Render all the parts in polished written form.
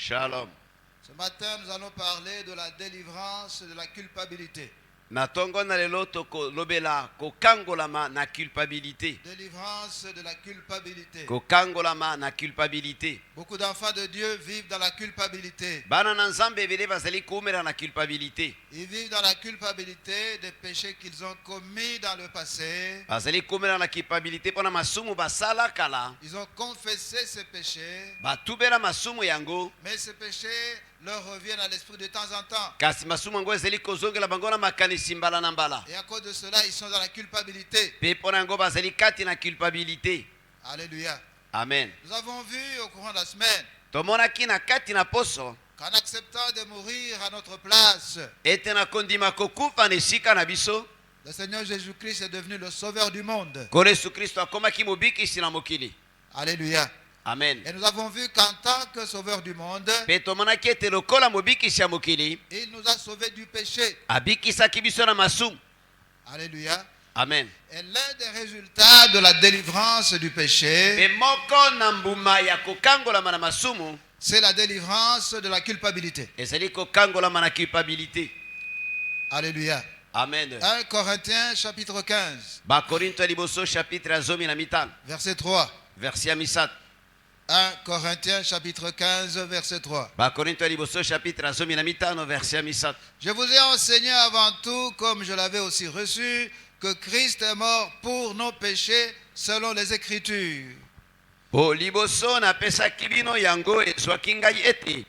Shalom. Ce matin, nous allons parler de la délivrance de la culpabilité. Na tongo na lelo tokolobela kokangolama na culpabilité. Délivrance de la culpabilité. Kokangolama na culpabilité. Beaucoup d'enfants de Dieu vivent dans la culpabilité. Bana na nzambe ebele bazali komela na culpabilité. Ils vivent dans la culpabilité des péchés qu'ils ont commis dans le passé. Bazali komela na culpabilité pona masumu basala kala. Ils ont confessé ces péchés, Batubela masumu yango. mais ces péchés leur reviennent à l'esprit de temps en temps. Kasi masumu yango ezali kozongela bango na makanisi mbala na mbala. Et à cause de cela, ils sont dans la culpabilité. Pe pona yango bazali kati na culpabilité. Alléluia. Amen. Nous avons vu au courant de la semaine Tomonaki na kati na poso. qu'en acceptant de mourir à notre place, Ete na kondima kokufa na esika na biso. le Seigneur Jésus-Christ est devenu le sauveur du monde. Kolo Yesu Kristo akomaki mobikisi na mokili. Alléluia. Amen. Et nous avons vu qu'en tant que sauveur du monde, Pe tomonaki ete lokola mobikisi ya mokili il nous a sauvés du péché. abikisaki biso na masumu. Alléluia. Amen. Et l'un des résultats de la délivrance du péché, Pe moko na mbuma ya kokangolama na masumu c'est la délivrance de la culpabilité. ezali kokangolama na culpabilité. Alléluia. Amen. 1 Corinthiens chapitre 15, Bakorinto ya liboso chapitre ya zomi na mitano verset 3. verset ya misato. 1 Corinthiens chapitre 15, verset 3. Bakorinto ya liboso chapitre ya zomi na mitano verset ya misato. Je vous ai enseigné avant tout, comme je l'avais aussi reçu, que Christ est mort pour nos péchés selon les Écritures. Po liboso napesaki bino yango ezwaki ngai ete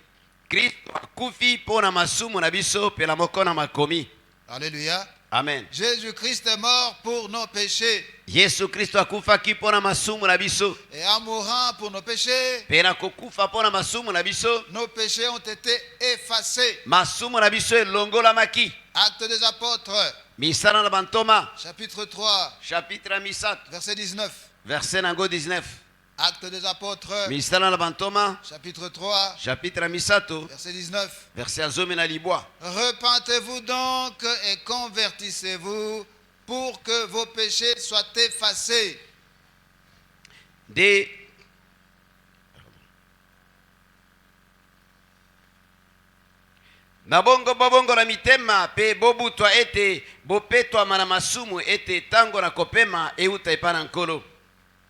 Kristo akufi mpo na masumu na biso pela moko na makomi. Alléluia. Amen. Jésus-Christ est mort pour nos péchés. Yesu Kristo akufaki mpo na masumu na biso. Et en mourant pour nos péchés, Pe na kokufa mpo na masumu na biso, nos péchés ont été effacés. masumu na biso elongolamaki. Actes des apôtres, Misala na bantoma chapitre 3, chapitre ya misato verset 19. verset nango 19. Actes des apôtres, Misala na bantoma chapitre 3, chapitre ya misato verset 19. verset ya zomi na libwa. Repentez-vous donc et convertissez-vous pour que vos péchés soient effacés. De na bongo bobongola mitema pe bobutwa ete bopetwama na masumu ete tango na kopema euta epa na nkolo.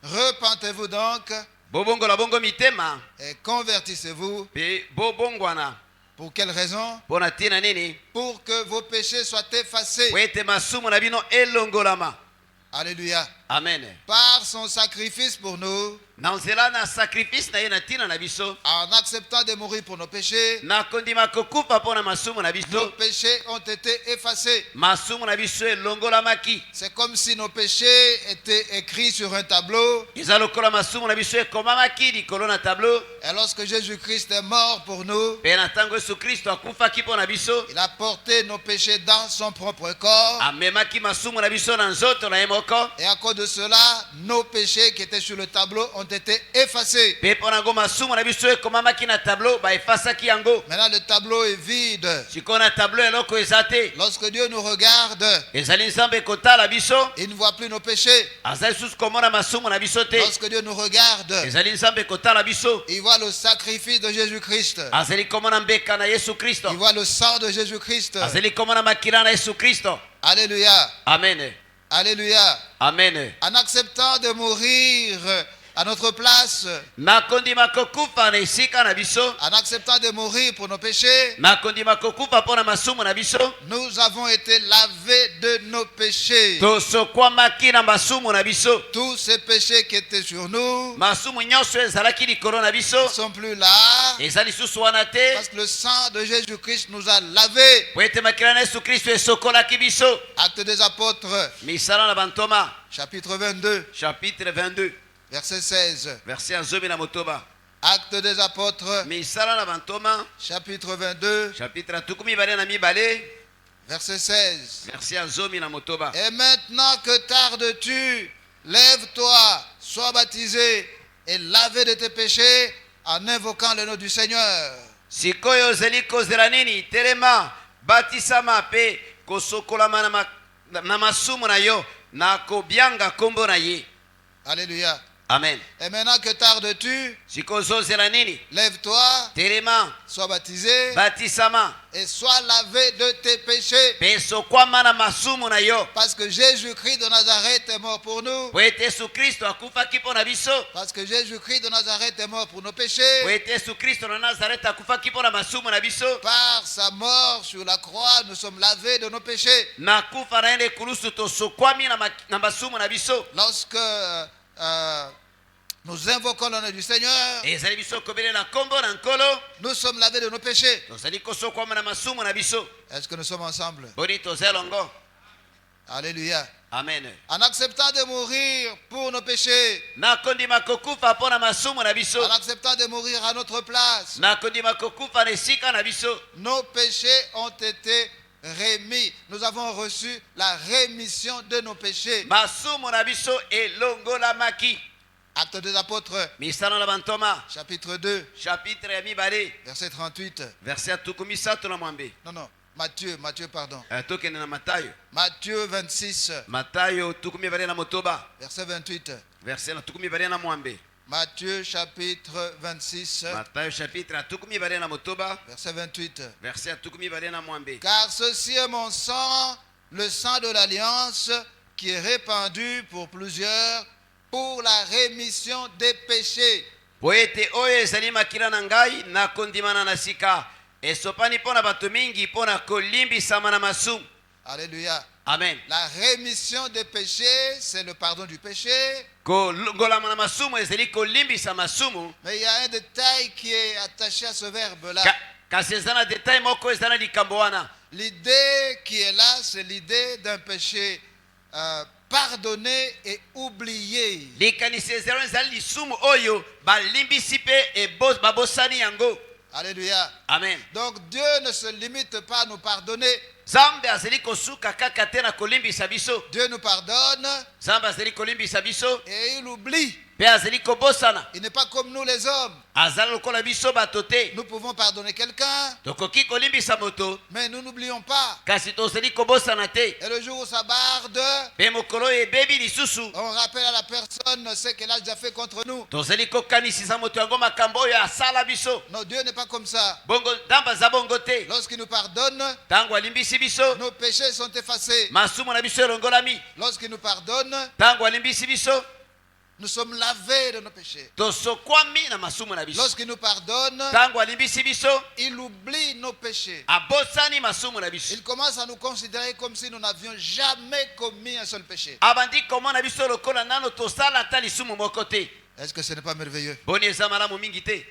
Repentez-vous donc Bobongola bongo mitema et convertissez-vous. pe bobongwana Pour quelle raison? mpo na ntina nini? Pour que vos péchés soient effacés. Po ete masumu na bino elongolama. Alléluia. Amen. Par son sacrifice pour nous, Na nzela na sacrifice na ye na ntina na biso, en acceptant de mourir pour nos péchés, na kondima kokufa mpo na masumu na nos biso, péchés ont été effacés. masumu na biso elongolamaki. C'est comme si nos péchés étaient écrits sur un tableau. Eza lokola masumu na biso ekomamaki likolo na tableau. Et lorsque Jésus-Christ est mort pour nous, Pe na ntango Yesu Kristo akufaki mpo na biso, il a porté nos péchés dans son propre corps. amemaki masumu na biso na nzoto na ye moko. Et à cause de cela, nos péchés qui étaient sur le tableau ont été effacés. Pe mpo nango masumu na biso ekomamaki na tableau, baefasaki yango. Maintenant, le tableau est vide. Sikoyo na tableau eloko eza te. Lorsque Dieu nous regarde, Ezali nzambe kotala biso, il ne voit plus nos péchés. aza lisusu komona masumu na biso te. Lorsque Dieu nous regarde, Ezali nzambe kotala biso, il voit le sacrifice de Jésus-Christ. azali komona mbeka na Yesu Kristo. Il voit le sang de Jésus-Christ. Azali komona makila na Yesu Kristo. Alléluia. Amen. Alléluia. Amen. En acceptant de mourir à notre place, Nakondima kokufa na esika na biso, en acceptant de mourir pour nos péchés, nakondima kokufa mpo na masumu na biso, nous avons été lavés de nos péchés. tosokwamaki na masumu na biso. Tous ces péchés qui étaient sur nous Masumu nyonso ezalaki likolo na biso, ne sont plus là eza lisusu wana te. parce que le sang de Jésus-Christ nous a lavés. Po ete makila na Yesu Kristo esokolaki biso. Actes des apôtres, Misala na bantoma chapitre 22, chapitre 22 verset 16. verset ya zomi na motoba. Actes des apôtres, Misala na bantoma chapitre 22, chapitre tukumi mibale na mibale verset 16. verset ya zomi na motoba. Et maintenant que tardes-tu, lève-toi, sois baptisé et lavé de tes péchés en invoquant le nom du Seigneur. Sikoyo ozali kozela nini? Telema, batisama pe kosokolama na masumu na yo na kobianga kombo na ye. Alléluia. Amen. Et maintenant que tardes-tu, Sikozozela nini? lève-toi, Telema, sois baptisé batisama, et sois lavé de tes péchés. pe sokwama na masumu na yo. Parce que Jésus-Christ de Nazareth est mort pour nous. Po ete Yesu Kristo akufaki mpo na biso. Parce que Jésus-Christ de Nazareth est mort pour nos péchés. Po ete Yesu Kristo na Nazareta akufaki mpo na masumu na biso. Par sa mort sur la croix, nous sommes lavés de nos péchés. Na kufa na ende kulusu tosokwami na masumu na biso. Lorsque nous invoquons le nom du Seigneur, Ezali biso kobelela nkombo na nkolo. nous sommes lavés de nos péchés. Tozali kosokwama na masumu na biso. Est-ce que nous sommes ensemble? Boni toza elongo. Alléluia. Amen. En acceptant de mourir pour nos péchés, Nakondima kokufa mpo na masumu na biso. en acceptant de mourir à notre place, Nakondima kokufa na esika na biso. nos péchés ont été remis. Nous avons reçu la rémission de nos péchés. Masumu na biso elongolamaki. Actes des Apôtres, Misala na bantoma. chapitre 2, Chapitre ya mibale. verset 38. Verset ya tuku misato na mwambe. Non, Matthieu, pardon. Tokende na Matayo. Matthieu 26, Matayo tuku mibale na motoba. verset 28. Verset na tuku mibale na mwambe. Matthieu chapitre 26, Matayo chapitre ya tuku mibale na motoba. verset 28. Verset ya tuku mibale na mwambe. Car ceci est mon sang, le sang de l'alliance, qui est répandu pour plusieurs, pour la rémission des péchés. Po ete oyo ezali makila na ngai nakondimana na sika. Esopani mpo na bato mingi mpo na kolimbisama na masumu. Alléluia. Amen. La rémission des péchés, c'est le pardon du péché. Kolongolama na masumu ezali kolimbisa masumu. Mais il y a un détail qui est attaché à ce verbe-là. Kasi eza na detail moko eza na likambo wana. L'idée qui est là, c'est l'idée d'un péché pardonné et oublié. Likanisi ezali ezali lisumu oyo balimbisi mpe babosani yango. Alléluia. Amen. Donc Dieu ne se limite pas à nous pardonner. Nzambe azali kosuka kaka te na kolimbisa biso. Dieu nous pardonne Nzambe azali kolimbisa biso et il oublie. mpe azali kobosana. Il n'est pas comme nous les hommes. Azali lokola biso bato te. Nous pouvons pardonner quelqu'un, Tokoki kolimbisa moto mais nous n'oublions pas. kasi tozali kobosana te. Et le jour où ça barde, Mpe mokolo oyo ebebi lisusu on rappelle à la personne ce qu'elle a déjà fait contre nous. tozali kokanisisa moto yango makambo oyo asala biso. Non, Dieu n'est pas comme ça. Bongo nzambe aza bongo te. Lorsqu'il nous pardonne, Ntango alimbisi biso nos péchés sont effacés. masumu na biso elongolami. Lorsqu'il nous pardonne, Ntango alimbisi biso nous sommes lavés de nos péchés. tosokwami na masumu na biso. Lorsqu'il nous pardonne, Ntango alimbisi biso il oublie nos péchés. abosani masumu na biso. Il commence à nous considérer comme si nous n'avions jamais commis un seul péché. Abandi komona biso lokola nano tosala ata lisumu moko te. Est-ce que ce n'est pas merveilleux? Boni eza malamu mingi te.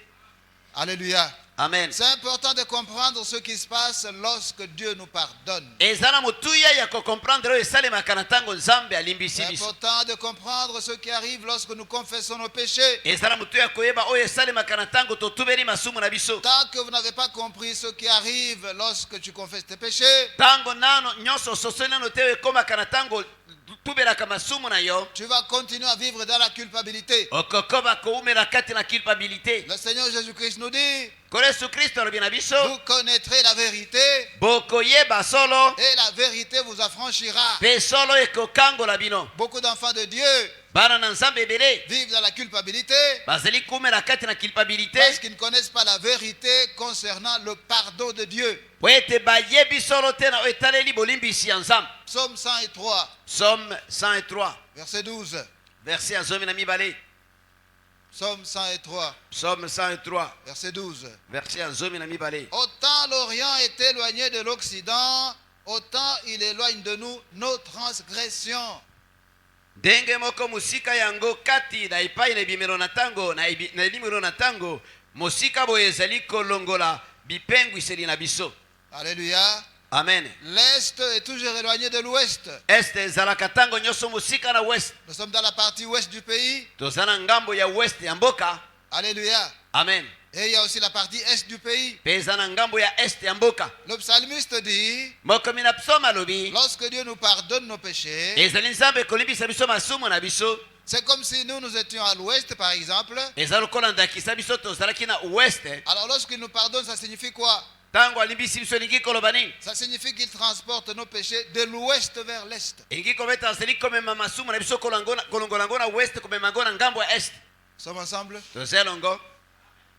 Alléluia. Amen. C'est important de comprendre ce qui se passe lorsque Dieu nous pardonne. Eza na motuya ya kokomprendre oyo esalemaka na ntango nzambe alimbisi C'est biso. important de comprendre ce qui arrive lorsque nous confessons nos péchés. Eza na motuya ya koyeba oyo esalemaka na ntango totubeli masumu na biso. Tant que vous n'avez pas compris ce qui arrive lorsque tu confesses tes péchés, Ntango nano nyonso ososoli nano te oyo ekomaka na ntango tubelaka masumu na yo, tu vas continuer à vivre dans la culpabilité. okokoma koumela kati na culpabilité. Le Seigneur Jésus-Christ nous dit, Kolo Yesu Kristo alobi na biso vous connaîtrez la vérité bokoyeba solo et la vérité vous affranchira. mpe solo ekokangola bino. Beaucoup d'enfants de Dieu Bana na nzambe ebele vivent dans la culpabilité bazali kumela kati na culpabilité parce qu'ils ne connaissent pas la vérité concernant le pardon de Dieu. po ete bayebi solo te na oyo etaleli bolimbisi ya nzambe. Psaume 103, Psaume 103 verset 12. verset ya zomi na mibale. Psaume 103, Psaume 103 verset 12. verset ya zomi na mibale. Autant l'Orient est éloigné de l'Occident, autant il éloigne de nous nos transgressions. Ndenge moko mosika yango kati na epai na ebimelo na ntango na elimelo na ntango mosika boye ezali kolongola bipengwiseli na biso. Alléluia. Amen. L'Est est toujours éloigné de l'Ouest. Este ezalaka ntango nyonso mosika na west. Nous sommes dans la partie ouest du pays. Toza na ngambo ya west ya mboka. Alléluia. Amen. Et il y a aussi la partie est du pays. Mpe eza na ngambo ya est ya mboka. Le psalmiste dit, Mokomi na psaume alobi lorsque Dieu nous pardonne nos péchés, ezali nzambe kolimbisa biso masumu na biso. c'est comme si nous étions à l'ouest, par exemple. Eza lokola ndakisa biso tozalaki na west. Alors lorsqu'il nous pardonne, ça signifie quoi? ntango alimbisi biso elingi koloba nini? Ça signifie qu'il transporte nos péchés de l'ouest vers l'est. elingi koloba ete azali komema masumu na biso kolongola yango na west komema yango na ngambo ya est. Sommes ensemble? toza elongo.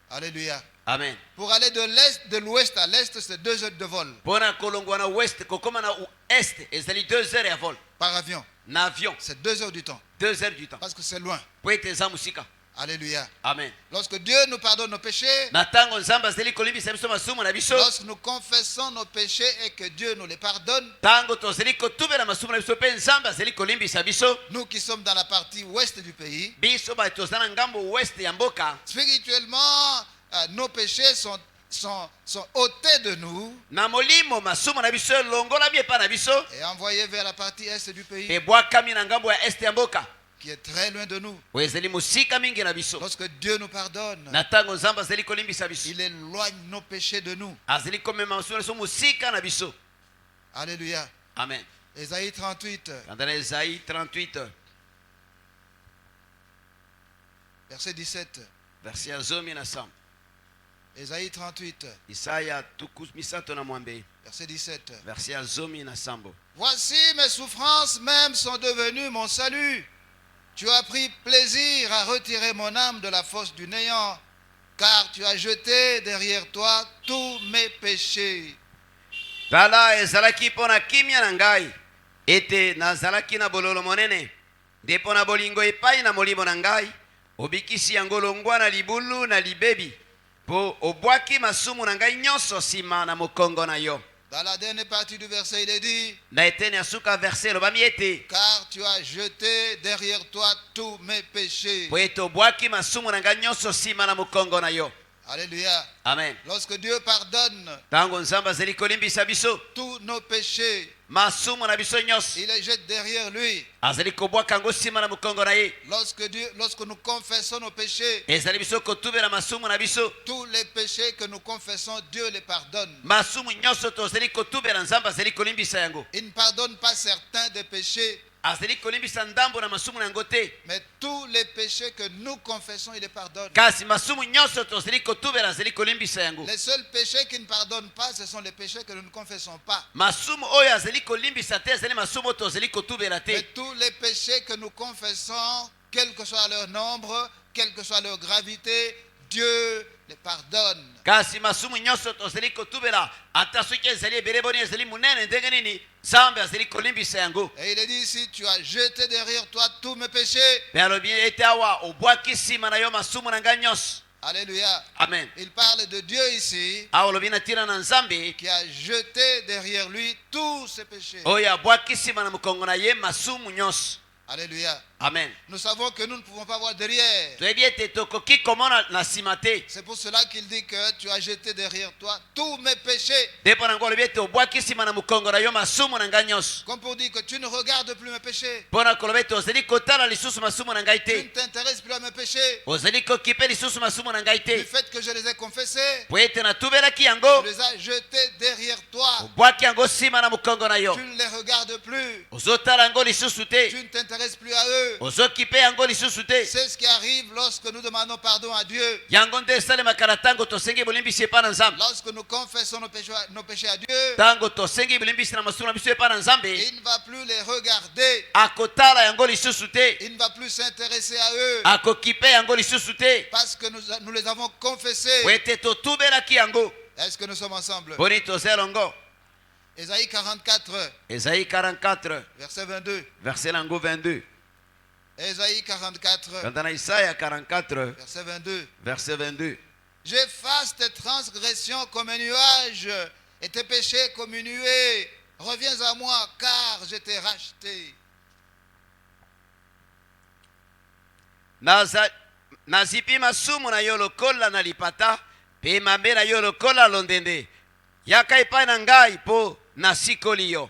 Alléluia. Amen. Pour aller de l'ouest à l'est, c'est 2 heures de vol. mpona kolongwa na west kokoma na est ezali 2 heures ya vol Par avion. na avion. C'est 2 heures du temps. 2 heures du temps Parce que c'est loin. po ete eza mosika. Alléluia. Amen. Lorsque Dieu nous pardonne nos péchés, na ntango nzambe azali kolimbisa biso masumu na biso, lorsque nous confessons nos péchés et que Dieu nous les pardonne, ntango tozali kotubela masumu na biso mpe nzambe azali kolimbisa biso, nous qui sommes dans la partie ouest du pays, biso bato toza na ngambo west ya mboka, spirituellement, nos péchés sont ôtés de nous na molimo masumu na biso elongolami epai na biso et envoyés vers la partie est du pays, ebwakami na ngambo ya este ya mboka qui est très loin de nous. oyo ezali mosika mingi na biso. Lorsque Dieu nous pardonne, na ntango nzambe azali kolimbisa biso, il éloigne nos péchés de nous. azali komema masumu na biso mosika na biso. Alléluia. Amen. Ésaïe 38, kanda na Esaïe 38 verset 17. verset ya 17. Ésaïe 38, Isaya misato na mwambe verset 17. verset ya 17. Voici mes souffrances même sont devenues mon salut. Tu as pris plaisir à retirer mon âme de la fosse du néant, car tu as jeté derrière toi tous mes péchés. tala ezalaki mpo na kimia na ngai ete nazalaki na bololo monene nde mpo na bolingo epai na molimo na ngai obikisi yango longwa na libulu na libebi mpo obwaki masumu na ngai nyonso nsima na mokongo na yo. Dans la dernière partie du verset, il est dit, na eteni ya suka verse elobami ete car tu as jeté derrière toi tous mes péchés. mpo ete obwaki masumu na ngai nyonso nsima na mokongo na yo. Alléluia. Amen. Lorsque Dieu pardonne ntango nzambe azali kolimbisa biso tous nos péchés, masumu na biso nyonso il les jette derrière lui. azali kobwaka yango nsima na mokongo na ye. Lorsque nous confessons nos péchés, ezali biso kotubela masumu na biso, tous les péchés que nous confessons, Dieu les pardonne. masumu nyonso tozali kotubela nzambe azali kolimbisa yango. Il ne pardonne pas certains des péchés, azali kolimbisa ndambo na masumu na yango te, mais tous les péchés que nous confessons, il les pardonne. kasi masumu nyonso tozali kotubela azali kolimbisa yango. Les seuls péchés qu'il ne pardonne pas, ce sont les péchés que nous ne confessons pas. masumu oyo azali kolimbisa te ezali masumu oyo tozali kotubela Mais te, tous les péchés que nous confessons, quel que soit leur nombre, quelle que soit leur gravité, Dieu les pardonne. kasi masumu nyonso tozali kotubela ata soki ezali ebele boni ezali munene ndenge nini nzambe azali kolimbisa yango. Et il est dit ici, tu as jeté derrière toi tous mes péchés. mpe alobi ete awa obwaki nsima na yo masumu na ngai nyonso. Alléluia. Amen. Il parle de Dieu ici, awa olobi na ntina na nzambe qui a jeté derrière lui tous ses péchés. oyo abwaki nsima na mokongo na ye masumu nyonso. Alléluia. Amen. Nous savons que nous ne pouvons pas voir derrière. toyebi ete tokoki komona na nsima te, C'est pour cela qu'il dit que tu as jeté derrière toi tous mes péchés. nde mpo na yango olobi ete obwaki nsima na mokongo na yo masumu na ngai nyonso, Comme pour dire que tu ne regardes plus mes péchés. mpo na koloba ete ozali kotala lisusu masumu na ngai Tu ne te, t'intéresses plus à mes péchés. ozali kokipe lisusu masumu na ngai Du te, fait que je les ai confessés, po ete natubelaki yango tu les as jetés derrière toi. obwaki yango nsima na mokongo na yo, Tu ne les regardes plus. ozotala yango lisusu te, Tu ne t'intéresses plus à eux. ozokipe yango lisusu te. C'est ce qui arrive lorsque nous demandons pardon à Dieu. yango nde esalemaka na ntango tosengi bolimbisi epai na nzambe. Lorsque nous confessons nos péchés à Dieu, ntango tosengi bolimbisi na masumu na biso epai na nzambe, il ne va plus les regarder. akotala yango lisusu te, Il ne va plus s'intéresser à eux. akokipe yango lisusu te, Parce que nous les avons confessés. po ete totubelaki yango. Est-ce que nous sommes ensemble? boni toza elongo. Ésaïe 44, Esaïe 44 verset 22. verset nango 22. Ésaïe 44, kanda na Isaya 44 verset 22. verset 22. J'efface tes transgressions comme un nuage et tes péchés comme une nuée. Reviens à moi, car je t'ai racheté. nazipi masumu na yo lokola na lipata mpe mabe na yo lokola londende, yaka epai na ngai mpo nasikoli yo.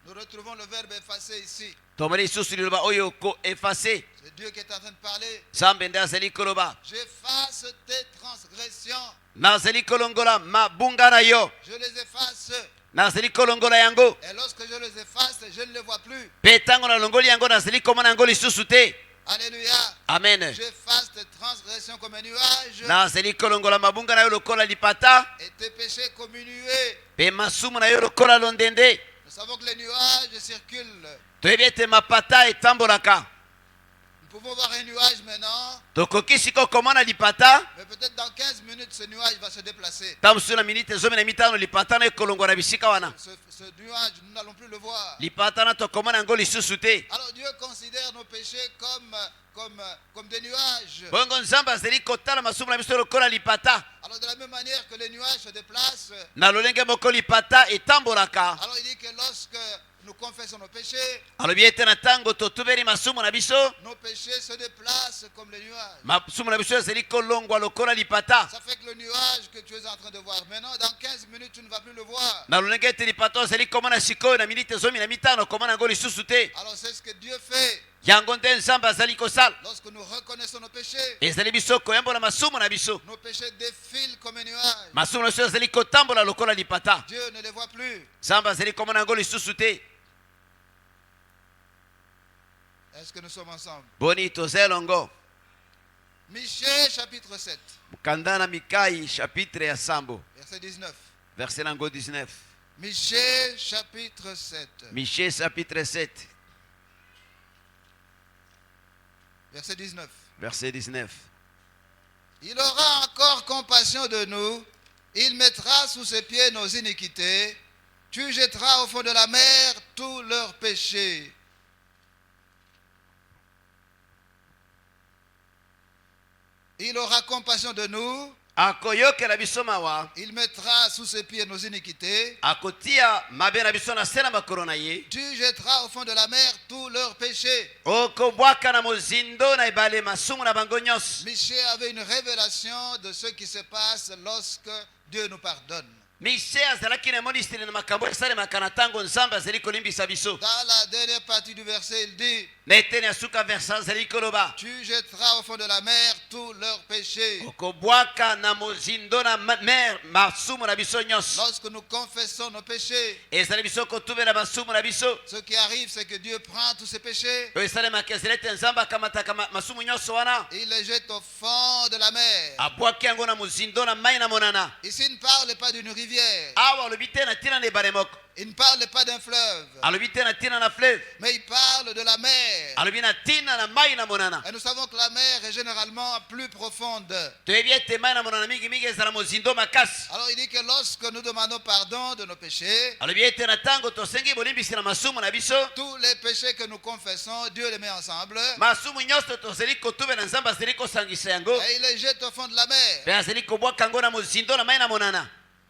Nous retrouvons le verbe effacer ici. tomoni lisusu liloba oyo koefase, C'est Dieu qui est en train de parler. nzambe nde azali koloba J'efface tes transgressions. nazali kolongola mabunga na yo, Je les efface. nazali kolongola yango, Et lorsque je les efface, je ne les vois plus. mpe ntango nalongoli yango nazali komona yango lisusu te. Alléluia. Amen. J'efface tes transgressions comme un nuage nazali kolongola mabunga na yo lokola lipata et tes péchés comme une nuée. mpe masumu na yo lokola londende. Nous savons que les nuages circulent. toyebi ete mapata etambolaka. Nous pouvons voir un nuage maintenant, tokoki sikoyo komona lipata mais peut-être dans 15 minutes, ce nuage va se déplacer. ntango mosusu na miniti 15 lipata na ekolongwa na bisika wana. Ce nuage, nous n'allons plus le voir. lipata na tokomona yango lisusu te. Alors Dieu considère nos péchés comme des nuages. bongo nzambe azali kotala masumu na biso lokola lipata. Alors de la même manière que les nuages se déplacent, na lolenge moko lipata etambolaka. alors il dit que lorsque nous confessons nos péchés, alobi ete na ntango totubeli masumu na biso nos péchés se déplacent comme les nuages. masumu na biso ezali kolongwa lokola lipata. Ça fait que le nuage que tu es en train de voir maintenant, dans 15 minutes, tu ne vas plus le voir. na lolenge ete lipata ozali komona sikoyo na miniti 15 komona yango lisusu te. Alors c'est ce que Dieu fait yango nde nzambe azali kosala. lorsque nous reconnaissons nos péchés. ezali biso koyembola masumu na biso. Nos péchés défilent comme un nuage. masumu na biso ezali kotambola lokola lipata. Dieu ne les voit plus. nzambe azali komona yango lisusu te. Est-ce que nous sommes ensemble? boni toza elongo. Michée chapitre 7, mokanda na mikai chapitre ya sambo verset 19. verset nango 19. Michée chapitre 7, michée chapitre 7 verset 19. verset 19. Il aura encore compassion de nous. Il mettra sous ses pieds nos iniquités. Tu jetteras au fond de la mer tous leurs péchés. Il aura compassion de nous. akoyokela biso mawa. Il mettra sous ses pieds nos iniquités. akotia mabe na biso na se na makolo na ye. Tu jetteras au fond de la mer tous leurs péchés. okobwaka na mozindo na ebale masumu na bango nyonso. Michée avait une révélation de ce qui se passe lorsque Dieu nous pardonne. mishe azalaki na emonisitili na makambo esalemaka na ntango nzambe azali kolimbisa biso. Dans la dernière partie du verset, il dit, na eteni ya suka verse azali koloba tu jetteras au fond de la mer tous leurs péchés. okobwaka na mozindo na mer masumu na biso nyonso. Lorsque nous confessons nos péchés, ezali biso kotubela masumu na biso. ce qui arrive, c'est que Dieu prend tous ces péchés, oyo esalemaka ezali ete nzambe akamataka masumu nyonso wana il les jette au fond de la mer. abwaki yango na mozindo na mai na monana. Ici, il ne parle pas d'une rivière, awa alobi te na ntina na ebale moko. il ne parle pas d'un fleuve, alobi te na ntina na fleuve. mais il parle de la mer. alobi na ntina na mai na monana. Et nous savons que la mer est généralement plus profonde. toyebi ete mai na monana mingimingi ezala mozindo makasi. Alors il dit que lorsque nous demandons pardon de nos péchés, alobi ete na ntango tosengi bolimbisi na masumu na biso, tous les péchés que nous confessons, Dieu les met ensemble masumu nyonso tozali kotubela nzambe azali kosangisa yango et il les jette au fond de la mer. mpe azali kobwaka yango na mozindo na mai na monana.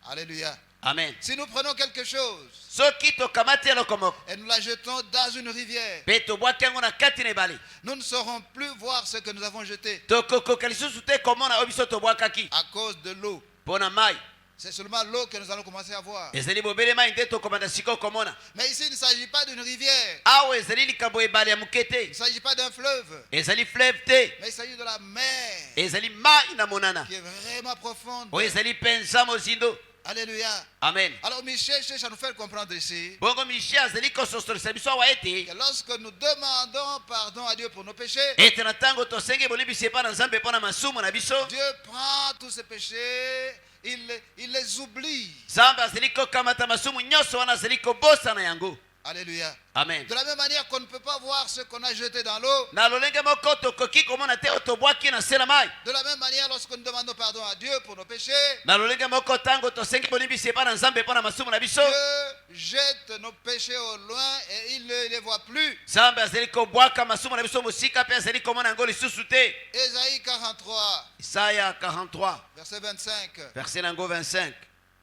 Alléluia. amen. Si nous prenons quelque chose soki tokamati eloko moko et nous la jetons dans une rivière, mpe tobwaki yango na kati na ebale, nous ne saurons plus voir ce que nous avons jeté tokokoka lisusu te komona oyo biso tobwakaki à cause de l'eau. mpo na mai. C'est seulement l'eau que nous allons commencer à voir. ezali bobele mai nde tokomanda sikoyo komona. Mais ici, il ne s'agit pas d'une rivière, awa ezali likambo ebale ya moke il te, ne s'agit pas d'un fleuve, ezali fleuve te, mais il s'agit de la mer ezali mai na monana qui est vraiment profonde. oyo ezali mpenza mozindo. Alléluia. amen. Alors Michel cherche à nous faire comprendre ici bongo mishe azali kososolisa biso awa ete que lorsque nous demandons pardon à Dieu pour nos péchés, ete na ntango tosengi bolimbisi epai na nzambe mpo na masumu na biso, Dieu prend tous ces péchés, il les oublie. nzambe azali kokamata masumu nyonso wana azali kobosana yango. Alléluia. amen. De la même manière qu'on ne peut pas voir ce qu'on a jeté dans l'eau, na lolenge moko tokoki komona te oyo tobwaki na se na mai. de la même manière lorsque nous demandons pardon à Dieu pour nos péchés, na lolenge moko ntango tosengi bolimbisi epai na nzambe mpo na masumu na biso, Dieu jette nos péchés au loin et il ne les voit plus. nzambe azali kobwaka masumu na biso mosika mpe azali komona yango lisusu te. Ésaïe 43, Isaya 43 verset 25. verset nango 25.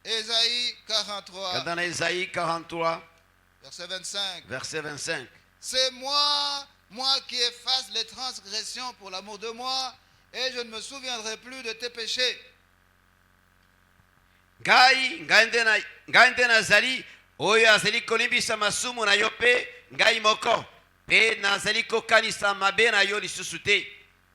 Ésaïe 43, kanda na Isaïe 43 verset 25. verset 25. C'est moi qui efface les transgressions pour l'amour de moi, et je ne me souviendrai plus de tes péchés. ngai nde nazali oyo azali kolimbisa masumu na yo mpe ngai moko mpe nazali kokanisa mabe na yo lisusu te.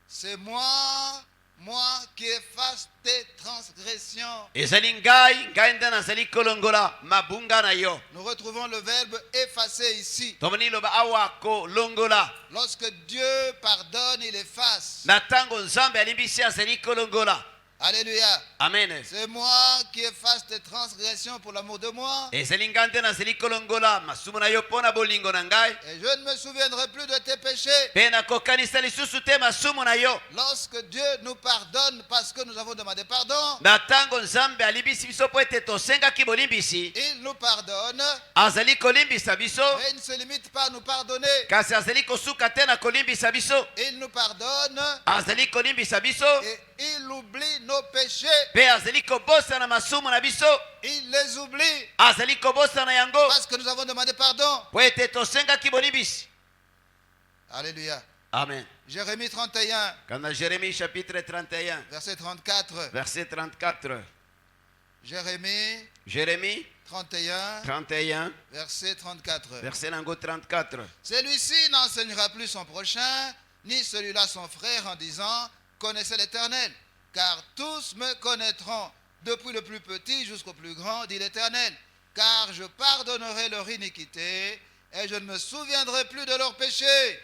C'est moi moi qui efface tes transgressions. ezali ngai nde nazali kolongola mabunga na yo. Nous retrouvons le verbe effacer ici. Tomoni loba awa kolongola. Lorsque Dieu pardonne, il efface. Na ntango nzambe alimbisi azali kolongola. Alléluia. Amen. C'est moi qui efface tes transgressions pour l'amour de moi. ezali ngai nde nazali kolongola masumu na yo mpo na bolingo na ngai. Et je ne me souviendrai plus de tes péchés. Mpe nakokanisa lisusu te masumu na yo. Lorsque Dieu nous pardonne parce que nous avons demandé pardon, Na ntango nzambe alimbisi biso mpo ete tosengaki bolimbisi, il nous pardonne. azali kolimbisa biso, Et il ne se limite pas à nous pardonner. kasi azali kosuka te na kolimbisa biso. Il nous pardonne azali kolimbisa biso, et il oublie nos péchés. mpe azali kobosana masumu na biso. Il les oublie azali kobosana yango parce que nous avons demandé pardon. mpo ete tosengaki bolimbisi. Alléluia. Amen. Jérémie 31, Kana Jérémie chapitre 31, verset 34. verset 34. Jérémie Jérémie 31, 31, verset 34. verset nango 34. Celui-ci n'enseignera plus son prochain, ni celui-là son frère, en disant, connaissez l'Éternel, car tous me connaîtront, depuis le plus petit jusqu'au plus grand, dit l'Éternel, car je pardonnerai leur iniquité, et je ne me souviendrai plus de leurs péchés.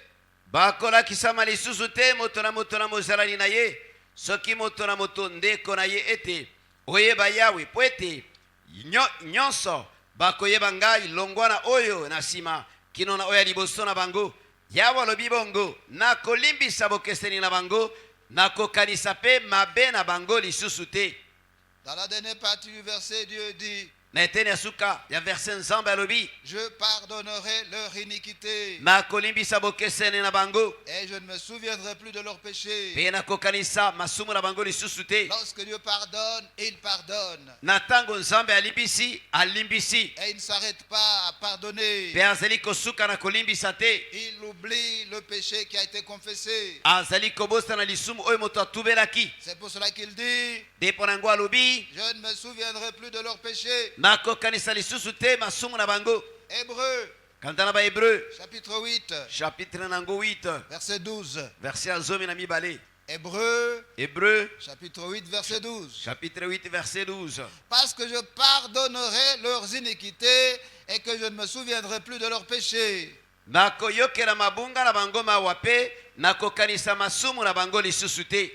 bakolakisama lisusu te moto na mozalani na ye, soki moto na moto ndeko na ye ete oyeba yawe po ete nyonso bakoyeba ngai longwa na oyo na nsima kino na oyo ya liboso na bango. yawe alobi bongo, nakolimbisa bokeseni na bango, nakokanisa mpe mabe na bango lisusu te. Dans la dernière partie du verset, Dieu dit, na eteni ya suka ya verse nzambe alobi, je pardonnerai leur iniquité, nakolimbisa bokeseni na bango, et je ne me souviendrai plus de leurs péchés. mpe nakokanisa masumu na bango lisusu te. Lorsque Dieu pardonne, il pardonne. na ntango nzambe alimbisi alimbisi, Et il ne s'arrête pas à pardonner. mpe azali kosuka na kolimbisa te. Il oublie le péché qui a été confessé. azali kobosana lisumu oyo moto atubelaki. C'est pour cela qu'il dit, nde mpo na yango alobi, je ne me souviendrai plus de leurs péchés. nakokanisa lisusu te masumu na bango. Hébreux, kanda na bahébreu chapitre 8, chapitre nango 8 verset 12. verset ya 12. Hébreux, Hébreu chapitre 8, verset 12. chapitre 8 verset 12. Parce que je pardonnerai leurs iniquités et que je ne me souviendrai plus de leurs péchés. nakoyokela mabunga na bango mawa mpe nakokanisa masumu na bango lisusu te.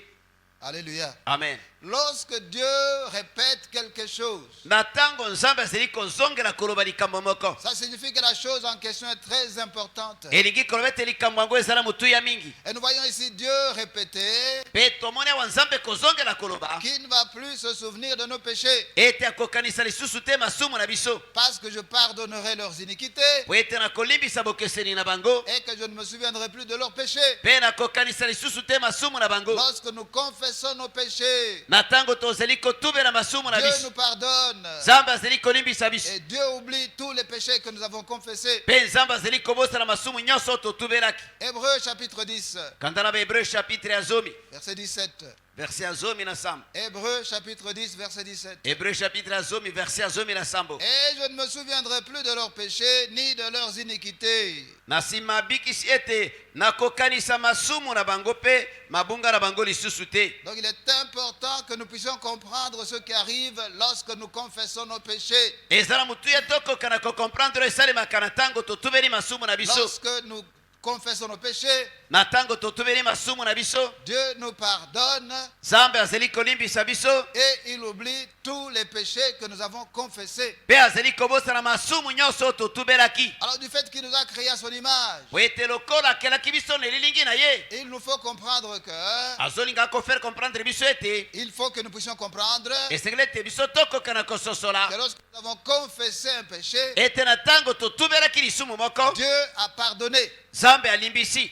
Alléluia. Amen. Lorsque Dieu répète quelque chose, na ntango nzambe azali kozongela koloba likambo moko, ça signifie que la chose en question est très importante. elingi koloba ete likambo yango ezala motuya mingi. Et nous voyons ici Dieu répéter mpe tomoni awa nzambe kozongela koloba qu'il ne va plus se souvenir de nos péchés. ete akokanisa lisusu te masumu na biso, Parce que je pardonnerai leurs iniquités po ete nakolimbisa bokeseni na bango, et que je ne me souviendrai plus de leurs péchés. mpe nakokanisa lisusu te masumu na bango. Lorsque nous confessons nos péchés, na ntango tozali kotubela masumu na Dieu biso, nous pardonne. nzambe azali kolimbisa biso, Et Dieu oublie tous les péchés que nous avons confessés. mpe nzambe azali kobosana masumu nyonso oyo totubelaki. Hébreux chapitre 10, kanda na bahébreu chapitre ya 10 verset 17. verset ya 10 na sambo. Hébreux chapitre 10, verset 17. Hébreu chapitre ya 10 verset ya 10 na sambo. Et je ne me souviendrai plus de leurs péchés ni de leurs iniquités. na nsima abikisi ete nakokanisa masumu na bango mpe mabunga na bango lisusu te. Donc il est important que nous puissions comprendre ce qui arrive lorsque nous confessons nos péchés. ezala motuya tokoka na kokomprendre esalemaka na ntango totubeli masumu na biso. Lorsque nous confessons nos péchés, na ntango totubeli masumu na biso, Dieu nous pardonne nzambe azali kolimbisa biso, et il oublie tous les péchés que nous avons confessés. mpe azali kobosana masumu nyonso oyo totubelaki. Alors du fait qu'il nous a créé à son image, po ete lokola akelaki biso na elilingi na ye, il nous faut comprendre que azolinga kofaire comprendre biso ete il faut que nous puissions comprendre esengeli ete biso tokoka na kososola que lorsque nous avons confessé un péché, ete na ntango totubelaki lisumu moko, Dieu a pardonné. nzambe alimbisi.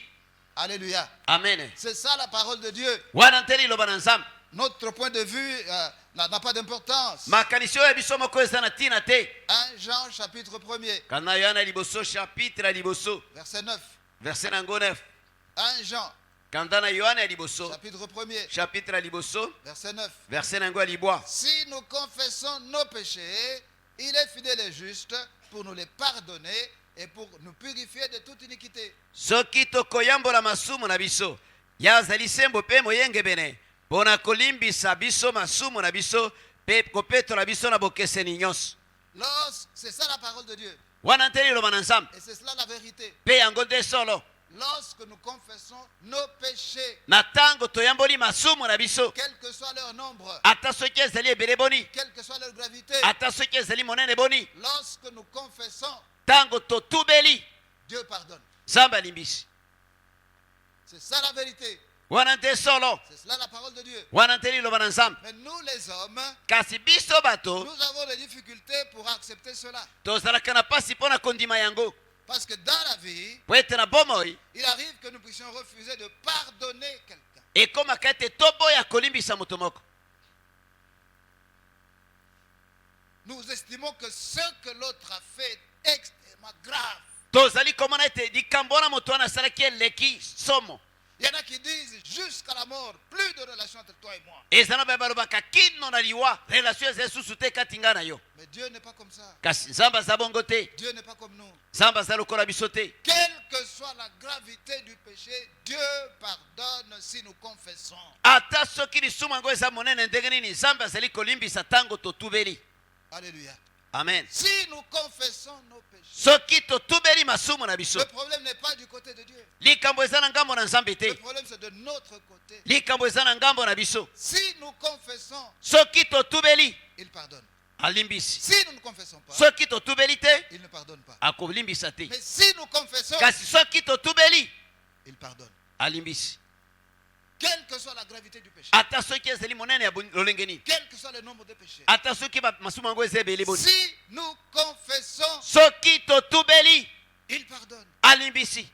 Alléluia. Amen. C'est ça la parole de Dieu. wana nte liloba na nzambe. Notre point de vue n'a pas d'importance. makanisi oyo ya biso moko eza na ntina te. 1 Jean chapitre 1er, kana yohana liboso chapitre ya liboso verset 9. verset nango 9. 1 Jean kanda na yohana ya liboso chapitre 1er, chapitre ya liboso verset 9. verset nango ya libwa. Si nous confessons nos péchés, il est fidèle et juste pour nous les pardonner et pour nous purifier de toute iniquité. soki tokoyambola masumu na biso, ye azali sembo mpe moyengebene mpona kolimbisa biso masumu na biso mpe kopetola biso na bokeseni nyonso. C'est ça la parole de Dieu. Wana nte liloba na Nzambe Et c'est cela la vérité. mpe yango nde solo. Lorsque nous confessons nos péchés, Na ntango toyamboli masumu na biso, quel que soit leur nombre, ata soki ezali ebele boni, quelle que soit leur gravité, ata soki ezali monene boni, lorsque nous confessons, ntango totubeli, Dieu pardonne. Nzambe alimbisi. C'est ça la vérité. Wana nte solo. C'est cela la parole de Dieu. Wana nte liloba na Nzambe. Mais nous les hommes, Kasi biso bato nous avons des difficultés pour accepter cela. tozalaka na pasi mpo na kondima yango. Parce que dans la vie, Po ete na bomoi il arrive que nous puissions refuser de pardonner quelqu'un. ekomaka ete toboya kolimbisa moto moko. Nous estimons que ce que l'autre a fait est extrêmement grave. Tozali komona ete likambo wana moto wana asalaki eleki somo. Il y en a qui disent jusqu'à la mort, plus de relation entre toi et moi. Ezana baye balobaka kino na liwa relation eza esusu te kati nga na yo. Mais Dieu n'est pas comme ça. Kasi Nzambe aza bongo te. Dieu n'est pas comme nous. Nzambe aza lokola biso te. Quelle que soit la gravité du péché, Dieu pardonne si nous confessons. Ata soki lisumu yango eza monene ndenge nini, Nzambe azali kolimbisa ntango totubeli. Alléluia. Amen. Si nous confessons nos péchés, Soki totubeli masumu na biso, le problème n'est pas du côté de Dieu. likambo eza na ngambo na Nzambe Le te. problème c'est de notre côté. Likambo eza na ngambo na biso. Si nous confessons, Soki totubeli, il pardonne. alimbisi. Si nous ne confessons pas, Soki totubeli te, il ne pardonne pas. akolimbisa te. Mais si nous confessons, Kasi soki totubeli, il pardonne. alimbisi. Quelle que soit la gravité du péché, Ata soki ezali monene ya lolenge nini, quel que soit le nombre de péchés, ata soki masumu yango eza ebele boni, si nous confessons, soki totubeli, il pardonne. alimbisi.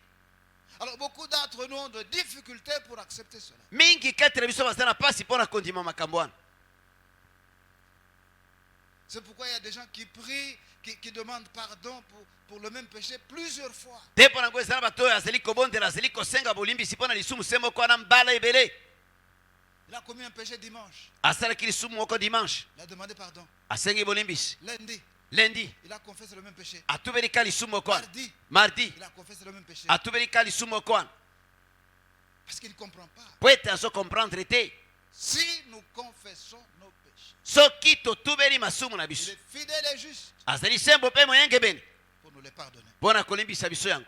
Alors beaucoup d'entre nous ont de difficultés pour accepter cela. Mingi kati na biso baza na pasi mpo na kondima makambo wana. C'est pourquoi il y a des gens qui prient, qui demandent pardon pour le même péché plusieurs fois. Te mpo na yango eza na bato oyo azali kobondela, azali kosenga bolimbisi mpo na lisumu se moko wana mbala ebele. Il a commis un péché dimanche. Asalaki lisumu moko dimanche, Il a demandé pardon. asengi bolimbisi. Lundi, Lundi, il a confessé le même péché. atubeli ka lisumu moko wana. Mardi, Mardi, il a confessé le même péché. atubeli ka lisumu moko wana. Parce qu'il ne comprend pas. Po ete azo comprendre te. Si nous confessons nos péchés, Soki totubeli masumu na il biso, est fidèle et juste azali sembo mpe moyenge bene pour nous les pardonner. mpo na kolimbisa biso yango.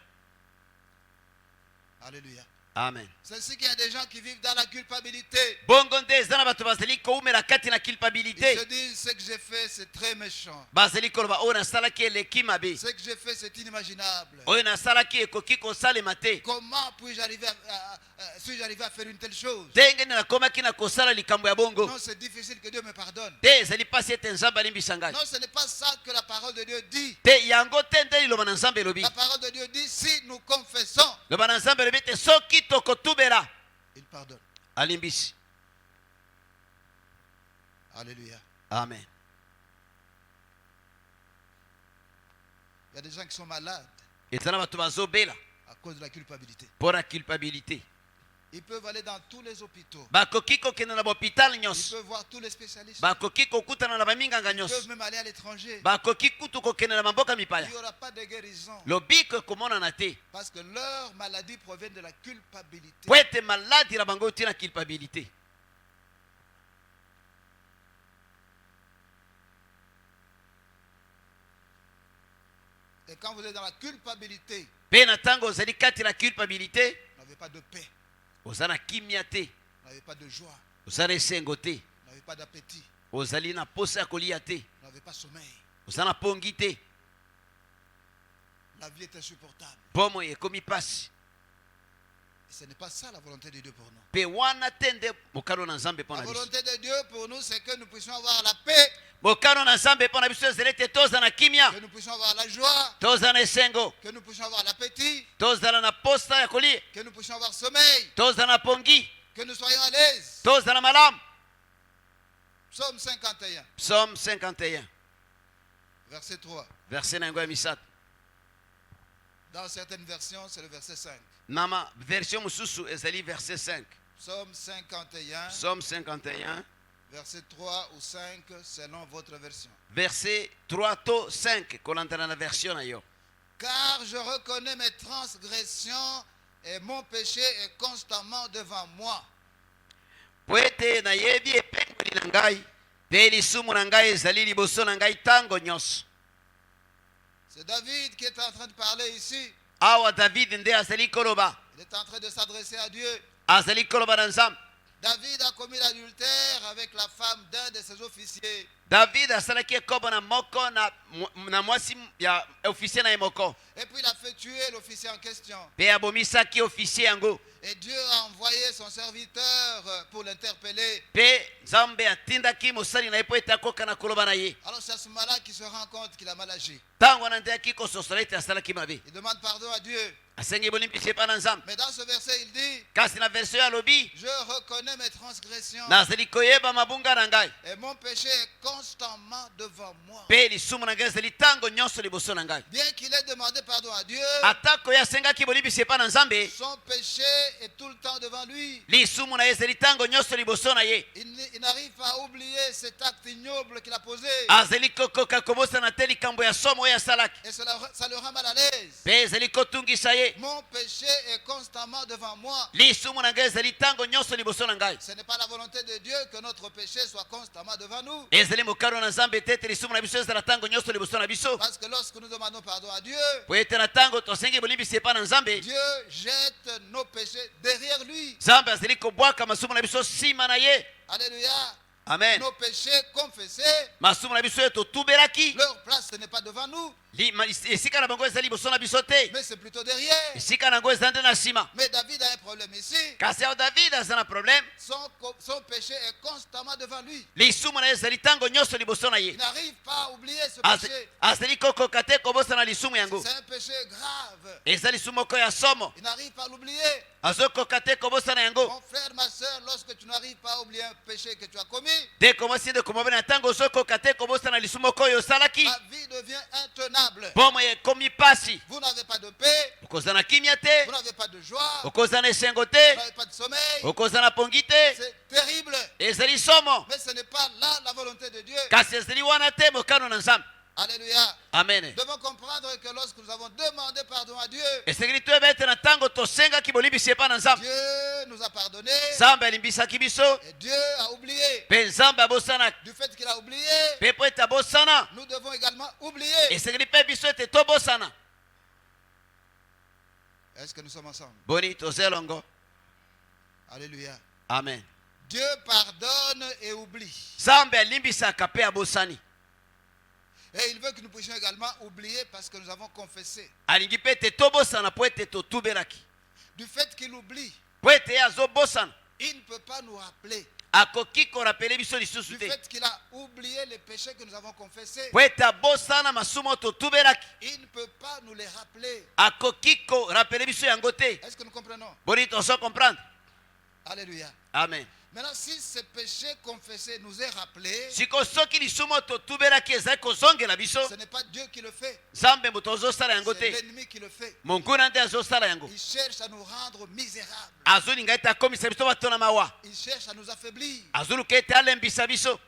Alléluia. Amen. C'est ainsi qu'il y a des gens qui vivent dans la culpabilité. Bongo nde eza na bato bazali koumela kati na Ils culpabilité. se disent ce que j'ai fait, c'est très méchant. Bazali koloba oyo nasalaki eleki mabe, Ce que j'ai fait, c'est inimaginable. oyo nasalaki ekoki kosalema te. Comment puis-je arriver suis-je arrivé à faire une telle chose? Ndenge nini nakomaki na kosala likambo ya bongo. Non, c'est difficile que Dieu me pardonne. Te ezali pasi ete Nzambe alimbisa ngai. Non, ce n'est pas ça que la parole de Dieu dit. Te yango te nde liloba na Nzambe elobi. La parole de Dieu dit, si nous confessons, Loba na Nzambe elobi te soki tokotubela, il pardonne. alimbisi. Alléluia. Amen. Il y a des gens qui sont malades Eza na bato bazobela à cause de la culpabilité. mpo na culpabilité. Ils peuvent aller dans tous les hôpitaux. Bakoki kokende na bohôpital Ils nyonso, peuvent voir tous les spécialistes. bakoki kokutana na baminganga Ils peuvent nyonso, même aller à l'étranger. bakoki kutu kokende na mamboka Il mipaya. n'y aura pas de guérison. Lobiko ekomonana te Parce que leur maladie provient de la culpabilité. po ete maladi na bango euti na culpabilité. Et quand vous êtes dans la culpabilité, Mpe na ntango ozali kati na culpabilité, vous n'avez pas de paix, oza na kimia te, vous n'avez pas de joie, oza na esengo te, vous n'avez pas d'appétit, ozali na posa ya kolia te, vous n'avez pas sommeil. oza na pongi te, La vie est insupportable. bomoi ekomi pasi. Et ce n'est pas ça la volonté de Dieu pour nous. Mpe wana te nde mokano na Nzambe mpo La na biso. volonté de Dieu pour nous, c'est que nous puissions avoir la paix, Mokano na Nzambe mpo na biso ezali ete tozala na kimia, que nous puissions avoir la joie, tozala na esengo, que nous puissions avoir l'appétit, tozala na posa ya kolia, que nous puissions avoir sommeil, tozala na pongi, que nous soyons à l'aise. tozala malamu. Psaume 51, Psaume 51, verset 3. verset na yango ya misato. Dans certaines versions, c'est le verset 5. Na version mosusu ezali verset 5. Psaume 51, Psaume 51, verset 3 ou 5, selon votre version. verset 3 to 5 kolanda na version na yo. Car je reconnais mes transgressions et mon péché est constamment devant moi. po ete nayebi epengoli na ngai mpe lisumu na ngai ezali liboso na ngai ntango nyonso. C'est David qui est en train de parler ici. Awa David nde azali koloba, Il est en train de s'adresser à Dieu. azali koloba na Nzambe. David a commis l'adultère avec la femme d'un de ses officiers. David asalaki ekobo na moko na mwasi ya ofisier na ye moko, Et puis il a fait tuer l'officier en question. mpe abomisaki ofisier yango. Et Dieu a envoyé son serviteur pour l'interpeller. Mpe Nzambe atindaki mosali na ye po ete akoka na koloba na ye. Alors c'est à ce moment-là qu'il se rend compte qu'il a mal agi. Ntango wana nde aki kososola ete asalaki mabe, Il demande pardon à Dieu. asengi bolimpisi epai na Nzambe. Mais dans ce verset, il dit, Kasi na version ya lobi, je reconnais mes transgressions nazali koyeba mabunga na ngai, et mon péché est constamment devant moi. mpe lisumu na ngai ezali ntango nyonso liboso na ngai. Bien qu'il ait demandé pardon à Dieu, Atako ye asengaki bolimbisi epai na Nzambe, son péché est tout le temps devant lui. lisumu na ye ezali ntango nyonso liboso na ye. Il n'arrive pas à oublier cet acte ignoble qu'il a posé. Azali kokoka kobosana te likambo ya somo oyo asalaki, Et ça le rend mal à l'aise. mpe ezali kotungisa ye. Mon péché est constamment devant moi. Lisumu na ngai ezali ntango nyonso liboso na ngai. Ce n'est pas la volonté de Dieu que notre péché soit constamment devant nous. Ezali mokano na Nzambe te ete lisumu na biso ezala ntango nyonso liboso na biso, Parce que lorsque nous demandons pardon à Dieu, po ete na ntango tosengi bolimbisi epai na Nzambe, Dieu jette nos péchés derrière lui. Nzambe azali kobwaka masumu na biso nsima na ye. Alléluia. Amen. Nos péchés confessés, Masumu na biso oyo totubelaki, leur place ce n'est pas devant nous, esika na bango ezali liboso na biso te, mais c'est plutôt derrière. esika na yango eza nde na nsima. Mais David a un problème ici. Kasi aho David aza na problème, Son péché est constamment devant lui. lisumu na ye ezali ntango nyonso liboso na Il ye. n'arrive pas à oublier ce Az- péché. azali kokoka te kobosana lisumu yango, C'est un péché grave. eza lisumu moko ya somo, Il n'arrive pas à l'oublier. azokoka te kobosana yango. Mon frère, ma soeur, lorsque tu n'arrives pas à oublier un péché que tu as commis, Ndeko mwasi ndeko mobali, na ntango ozokoka te kobosana lisumu moko oyo osalaki, ma vie devient intenable. bomo ekomi pasi. Vous n'avez pas de paix, Okozana kimia te, vous n'avez pas de joie, vous okozana esengo te, n'avez pas de sommeil. okozana pongi te, C'est terrible. ezali somo. Mais ce n'est pas là la volonté de Dieu. Kasi ezali wana te mokano na Nzambe. Alléluia. Amen. Nous devons comprendre que lorsque nous avons demandé pardon à Dieu, esengeli toyeba ete na ntango tosengaki bolimbisi epai na Nzambe, Dieu nous a pardonné Nzambe alimbisaki biso, et Dieu a oublié. mpe Nzambe abosanaki. Du fait qu'il a oublié, Mpe po ete abosana, nous devons également oublier. esengeli mpe biso ete tobosana. Est-ce que nous sommes ensemble? Boni toza elongo. Alléluia. Amen. Dieu pardonne et oublie. Nzambe alimbisaka mpe abosani. Et il veut que nous puissions également oublier parce que nous avons confessé. Alingi mpe ete tobosana po ete totubelaki. Du fait qu'il oublie, Po ete ye azobosana, il ne peut pas nous rappeler. akoki korapele biso lisusu Du te. fait qu'il a oublié les péchés que nous avons confessés, Po ete abosana masumu oyo totubelaki, il ne peut pas nous les rappeler. akoki korapele biso yango te. Est-ce que nous comprenons? Boni tozo comprendre. Alléluia. Amen. Maintenant, si ces péchés confessés nous est rappelés, Siko soki lisumu oyo totubelaki ezali kozongela biso, ce n'est pas Dieu qui le fait, Nzambe moto azosala yango c'est te, l'ennemi qui le fait. monguna nde azosala yango. Il cherche à nous rendre misérables. Azolinga ete akomisa biso bato na mawa, Il cherche à nous affaiblir. azoluka ete alembisa biso.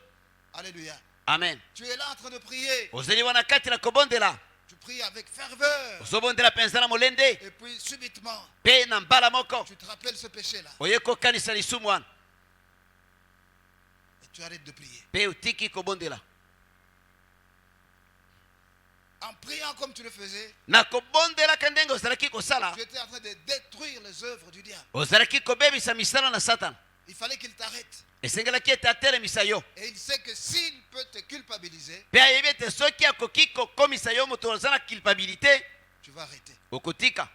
Alléluia. Amen. Tu es là en train de prier. Ozali wana kati na kobondela, Tu pries avec ferveur. ozobondela mpenza na molende, Et puis subitement, mpe na mbala moko tu te rappelles ce péché-là. oye kokanisa lisumu wana, Et tu arrêtes de prier. mpe otiki kobondela. En priant comme tu le faisais, Na kobondelaka ndenge ozalaki kosala, tu étais en train de détruire les œuvres du diable. ozalaki kobebisa misala na Satana. Il fallait qu'il t'arrête. Esengelaki ete atelemisa yo, Et il sait que s'il peut te culpabiliser, mpe ayebi ete soki akoki kokomisa yo moto oza na culpabilité, tu vas arrêter. okotika.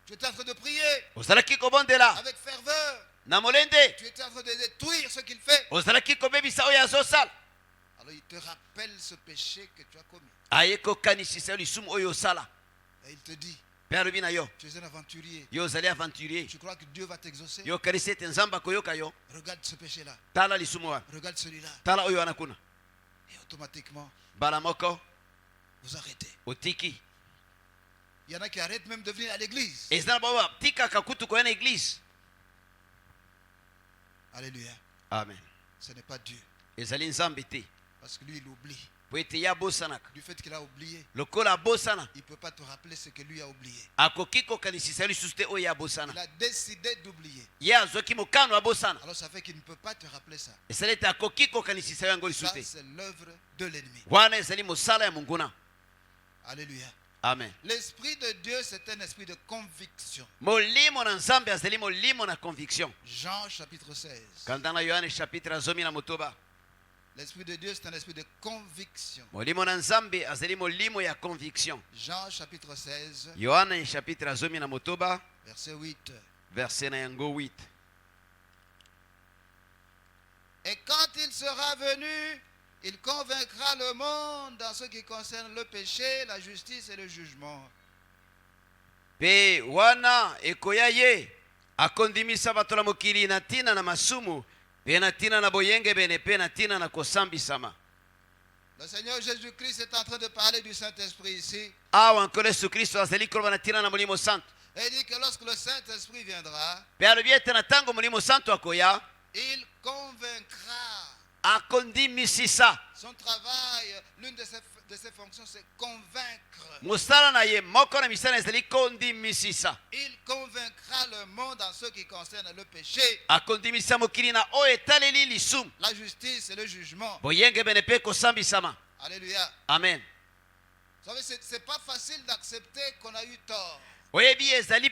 Tu étais en train de prier Ozalaki kobondela avec ferveur. na molende, Tu étais en train de détruire ce qu'il fait. ozalaki kobebisa oyo azosala, Alors il te rappelle ce péché que tu as commis. aye kokanisisa yo lisumu oyo osala, Et il te dit, mpe alobi na yo, tu es un aventurier. yo ozali aventurier, Tu crois que Dieu va t'exaucer? yo okanisi ete Nzambe akoyoka yo. Regarde ce péché-là. Tala lisumu wana, Regarde celui-là. tala oyo wana kuna, Et automatiquement, mbala moko vous arrêtez. otiki. Il y en a qui arrêtent même de venir à l'église. eza na bao batikaka kutu koya na eglise. Alléluia. Amen. Ce n'est pas Dieu. Ezali Nzambe te, Parce que lui, il oublie. po ete ye abosanaka. Du fait qu'il a oublié, Lokola abosana, il ne peut pas te rappeler ce que lui a oublié. akoki kokanisisa lisusu te oyo abosana. Il a décidé d'oublier. Ye azwaki mokano abosana. Alors ça fait qu'il ne peut pas te rappeler ça. Esali ete akoki kokanisisa yo yango Ça, lisusu te. c'est l'œuvre de l'ennemi. Wana ezali mosala ya monguna. Alléluia. Amen. L'Esprit de Dieu, c'est un esprit de conviction. Molimo na nzambe azali molimo na conviction. Jean chapitre 16. Kanda na Yohane chapitre 10 L'Esprit de Dieu, c'est un esprit de conviction. molimo na nzambe azali molimo ya conviction. Jean chapitre 16, Yohane chapitre 10 verset 8. verset na yango 8. Et quand il sera venu, il convaincra le monde dans ce qui concerne le péché, la justice et le jugement. Pe wana ekoya ye akondimisa bato na mokili na tina na masumu pe na tina na boyenge bene pe na tina na kosambisama. Le Seigneur Jésus-Christ est en train de parler du Saint-Esprit ici. Awa nkolo Yesu Kristo azali koloba na tina na molimo santo. Et il dit que lorsque le Saint-Esprit viendra, Pe alobi ete na ntango molimo santo akoya il convaincra. akondimisisa. Son travail, l'une de ses fonctions, c'est convaincre. Mosala na ye moko na misala ezali kondimisisa. Il convaincra le monde en ce qui concerne le péché, Akondimisa mokili na oyo etaleli lisumu la justice et le jugement. boyenge bene pe kosambisama. Alléluia. Amen. Vous savez, c'est pas facile d'accepter qu'on a eu tort. Oyebi ezali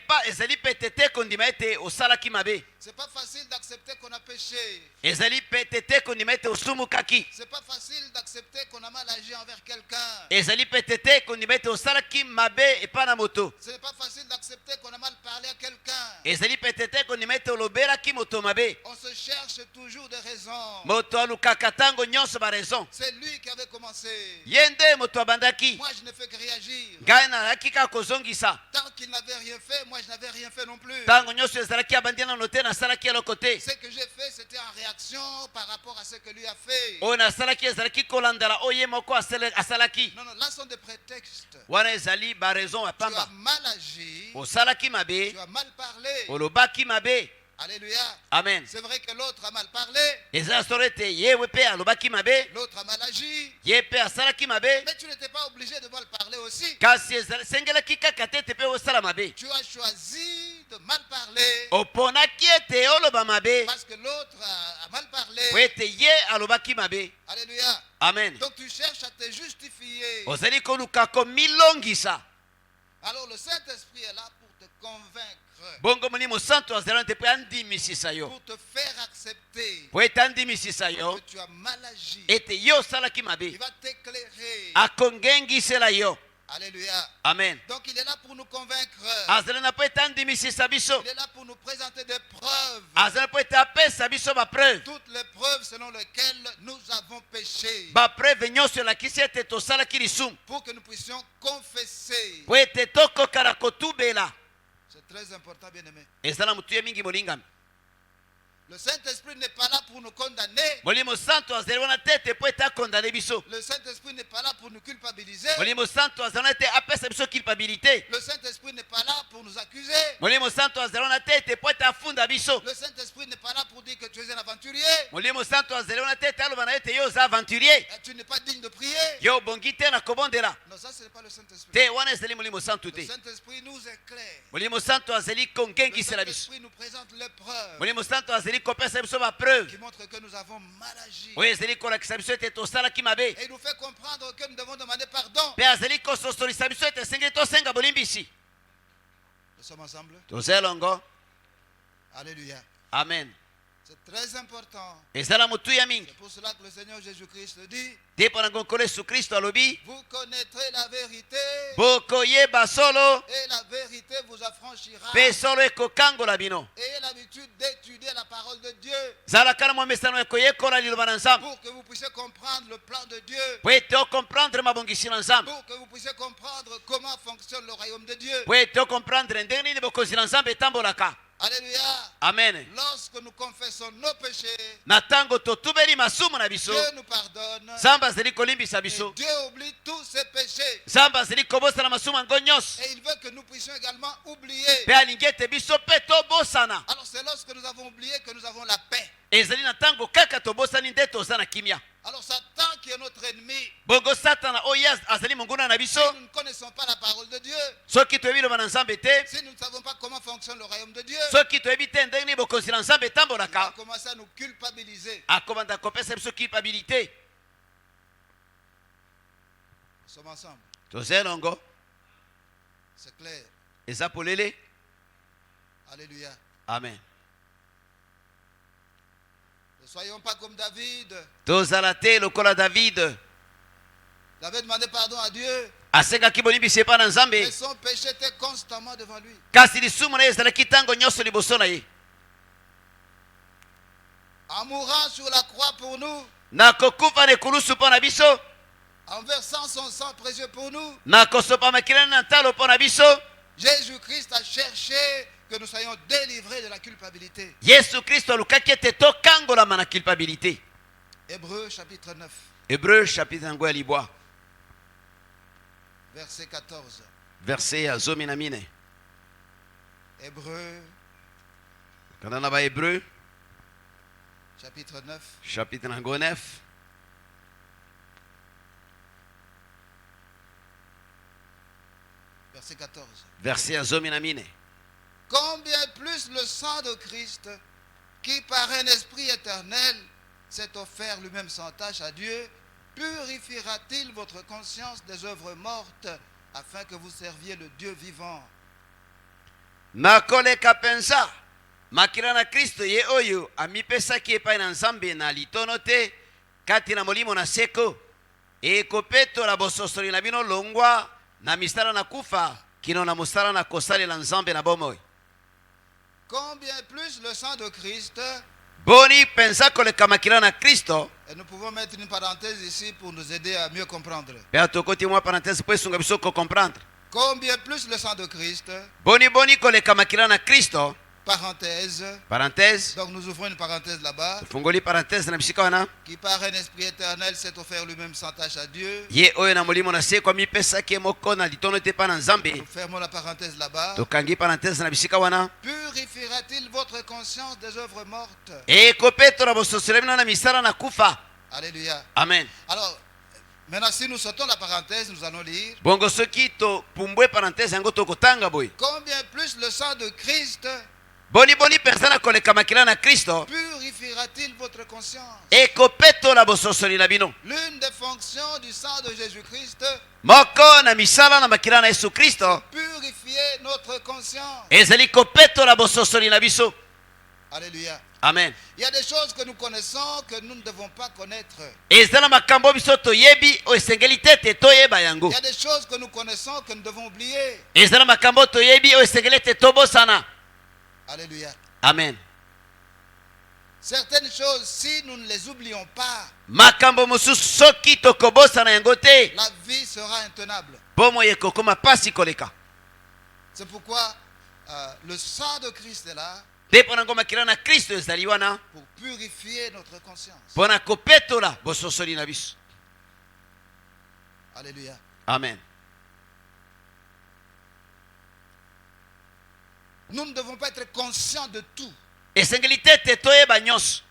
pete te kondima ete osalaki mabe. C'est pas facile d'accepter qu'on a péché. Ezali pete te kondima ete osumukaki. C'est pas facile d'accepter qu'on a mal agi envers quelqu'un. Ezali pete te kondima ete osalaki mabe epa na moto. Ce n'est pas facile d'accepter qu'on a mal parlé à quelqu'un. Ezali pete te kondima ete olobelaki moto mabe. On se cherche toujours des raisons. Moto alukaka ntango nyonso baraison. C'est lui qui avait commencé. Ye nde moto abandaki. Moi, je ne fais que réagir. Ngai nalaki kaka kozongisa. Tant qu'il n'avait rien fait, moi, je n'avais rien fait non plus. Ntango nyonso ezalaki abandi nano te nasalaki eloko te. Ce que j'ai fait, c'était en réaction par rapport à ce que lui a fait. Oyo nasalaki ezalaki kolandala oyo ye moko asalaki. Non, non, là sont des prétextes. Wana ezali baraison ya Tu as pamba. mal agi, Osalaki mabe, tu as mal parlé. olobaki mabe. Alléluia. Amen. C'est vrai que l'autre a mal parlé, Eza solo ete ye pe alobaki mabe, l'autre a mal agi, ye pe asalaki mabe. mais tu n'étais pas obligé de mal parler aussi. Kasi esengelaki kaka te ete pe osala mabe. Tu as choisi de mal parler Oponaki ete oloba mabe, parce que l'autre a mal parlé. po ete ye alobaki mabe. Alléluia. Amen. Donc tu cherches à te justifier. Ozali koluka komilongisa. Alors le Saint-Esprit est là pour te convaincre, Bongo molimo santo azala te pe andimisisa yo. pour te faire accepter Po ete andimisisa yo, que tu as mal agi. ete yo osalaki Il mabe. va t'éclairer. Akongengisela yo. Alléluia. Amen. Donc il est là pour nous convaincre. Azala na po ete andimisisa biso. Il est là pour nous présenter des preuves. Azala po ete apesa biso bapreuve. Toutes les preuves selon lesquelles nous avons péché. Bapreuve nyonso elakisi ete tosalaki lisumu. Pour que nous puissions confesser. Po ete tokoka na kotubela. C'est très important, bien-aimé. Ezala mutu ye mingi molingami. Le Saint-Esprit n'est pas là pour nous condamner. Molimo santo azali wana te ete po ete akondane biso. Le Saint-Esprit n'est pas là pour nous culpabiliser. Molimo santo azali wana te apesa biso culpabilité. Le Saint-Esprit n'est pas là pour nous accuser. Molimo santo azali wana te ete po ete afunda biso. Le Saint-Esprit n'est pas là pour dire que tu es un aventurier. Molimo santo azali wana te ete aloba na ete yo oza aventurier. Et tu n'es pas digne de prier. Yo obongi te na kobondela. Non, ça, ce n'est pas le Saint-Esprit. Te wana ezali molimo santo Le te. Saint-Esprit nous éclaire. Molimo santo azali Le kongengisela biso. Saint-Esprit nous présente les preuves Molimo santo azali kopesa biso bapreuve. qui montrent que nous avons mal agi. Oyo ezali kolakisa biso ete tosalaki mabe. Et il nous fait comprendre que nous devons demander pardon. Mpe azali kososolisa biso ete esengeli tosenga bolimbisi. Nous sommes ensemble. Toza elongo. Alléluia. Amen. C'est très important. Ezala motu ya mingi. C'est pour cela que le Seigneur Jésus-Christ le dit. Te mpo na nkolo Yesu Kristo alobi Vous connaîtrez la vérité bokoyeba solo et la vérité vous affranchira. mpe solo ekokangola bino. Ayez l'habitude d'étudier la parole de Dieu zalaka na mwa mesano ekoyekola liloba na nzambe pour que vous puissiez comprendre le plan de Dieu, po ete okomprendre mabongisi na nzambe pour que vous puissiez comprendre comment fonctionne le royaume de Dieu. po ete okomprendre ndenge nini bokonzi na nzambe etambolaka. Alléluia. Amen. Lorsque nous confessons nos péchés, Na ntango totubeli masumu na biso Dieu nous pardonne. nzambe azali kolimbisa Et biso. Dieu oublie tous ses péchés. nzambe azali kobosana masumu yango nyonso Et il veut que nous puissions également oublier. mpe alingi ete biso mpe tobosana. Alors c'est lorsque nous avons oublié que nous avons la paix. ezali na ntango kaka tobosani nde toza na kimia. Alors Satan qui est notre ennemi, bongo satana oyo azali monguna na biso si nous ne connaissons pas la parole de Dieu, soki toyebi liloba na nzambe te si nous ne savons pas comment fonctionne le royaume de Dieu, soki toyebi te ndenge nini bokonzi na nzambe il va etambolaka commencer à nous culpabiliser. akobanda kopesa biso culpabilité. Nous sommes ensemble. toza elongo C'est clair. eza polele. Alléluia. Amen. Ne soyons pas comme David. tozala te lokola David Il avait demandé pardon à Dieu, asengaki bolimbisi epai na mais nzambe son péché était constamment devant lui. kasi lisumu na ye ezalaki ntango nyonso liboso na ye. En mourant sur la croix pour nous, na kokufa na ekulusu mpo na biso en versant son sang précieux pour nous, na kosopa makilani na ntalo mpo na biso Jésus-Christ a cherché que nous soyons délivrés de la culpabilité. yesu kristo alukaki ete tokangolama na culpabilité. Hébreux chapitre 9, Hébreu chapitre yango ya libwa verset 14. verset ya 14. Hébreux kanda na bahébreu chapitre 9, chapitre yango 9 verset 14. verset ya 14. Combien plus le sang de Christ, qui par un esprit éternel s'est offert lui-même sans tâche à Dieu, purifiera-t-il votre conscience des œuvres mortes, afin que vous serviez le Dieu vivant? nakoleka mpenza makila na kristo ye oyo amipesaki epai na nzambe na litono te kati na molimo na seko ekopetola bososoli na bino longwa na misala na kufa kino na mosala na kosalela nzambe na bomoi. Combien plus le sang de Christ, boni mpenza koleka makila na kristo. et nous pouvons mettre une parenthèse ici pour nous aider à mieux comprendre. mpe tokoti mwa parenthèse mpo esunga biso kocomprendre. Combien plus le sang de Christ, boni koleka makila na kristo. parenthèse, parenthèse donc nous ouvrons une parenthèse là-bas, tofungoli parenthèse na bisika wana qui par un esprit éternel s'est offert lui-même sans tâche à Dieu. ye oyo na molimo na seko amipesaki ye moko na litono te epai na nzambe. Nous fermons la parenthèse là-bas. tokangi parenthèse na bisika wana Purifiera-t-il votre conscience des œuvres mortes? ekopetola bososoli bino na misala na kufa. Alléluia. Amen. Alors, maintenant, si nous sautons la parenthèse, nous allons lire. bongo soki topumbwe parenthèse yango tokotanga boye. Combien plus le sang de Christ boni mpenza na koleka makila na kristo purifiera-t-il votre conscience? ekopetola bososoli na bino. L'une des fonctions du sang de Jésus-Christ, moko na misala na makila na yesu kristo purifier notre conscience. ezali kopetola bososoli na biso. Alléluia. Amen. Il y a des choses que nous connaissons que nous ne devons pas connaître. eza na makambo biso toyebi oyo esengeli te ete toyeba yango. Il y a des choses que nous connaissons que nous devons oublier. eza na makambo toyebi oyo esengeli ete tobosana. Alléluia. Amen. Certaines choses, si nous ne les oublions pas, makambo mosusu soki tokobosana yango te la vie sera intenable. bomoi ekokoma pasi koleka. C'est pourquoi le sang de Christ est là nde mpo nango makila na kristo ezali wana pour purifier notre conscience. mpo na kopetola bososoli na biso. Alléluia. Amen. Nous ne devons pas être conscients de tout. esengeli te ete toyeba nyonso.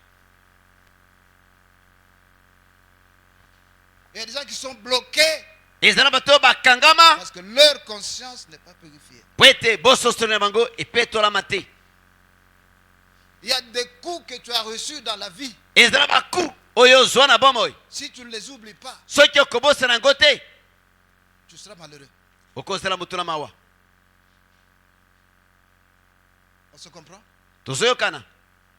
Il y a des gens qui sont bloqués eza na bato oyo bakangama parce que leur conscience n'est pas purifiée. mpo ete bososoli na bango epetolama te. Il y a des coups que tu as reçus dans la vie. eza na baku oyo ozwa na bomoi Si tu ne les oublies pas, soki okobosana yango te tu seras malheureux. okozala motu na mawa. On se comprend? tozoyokana.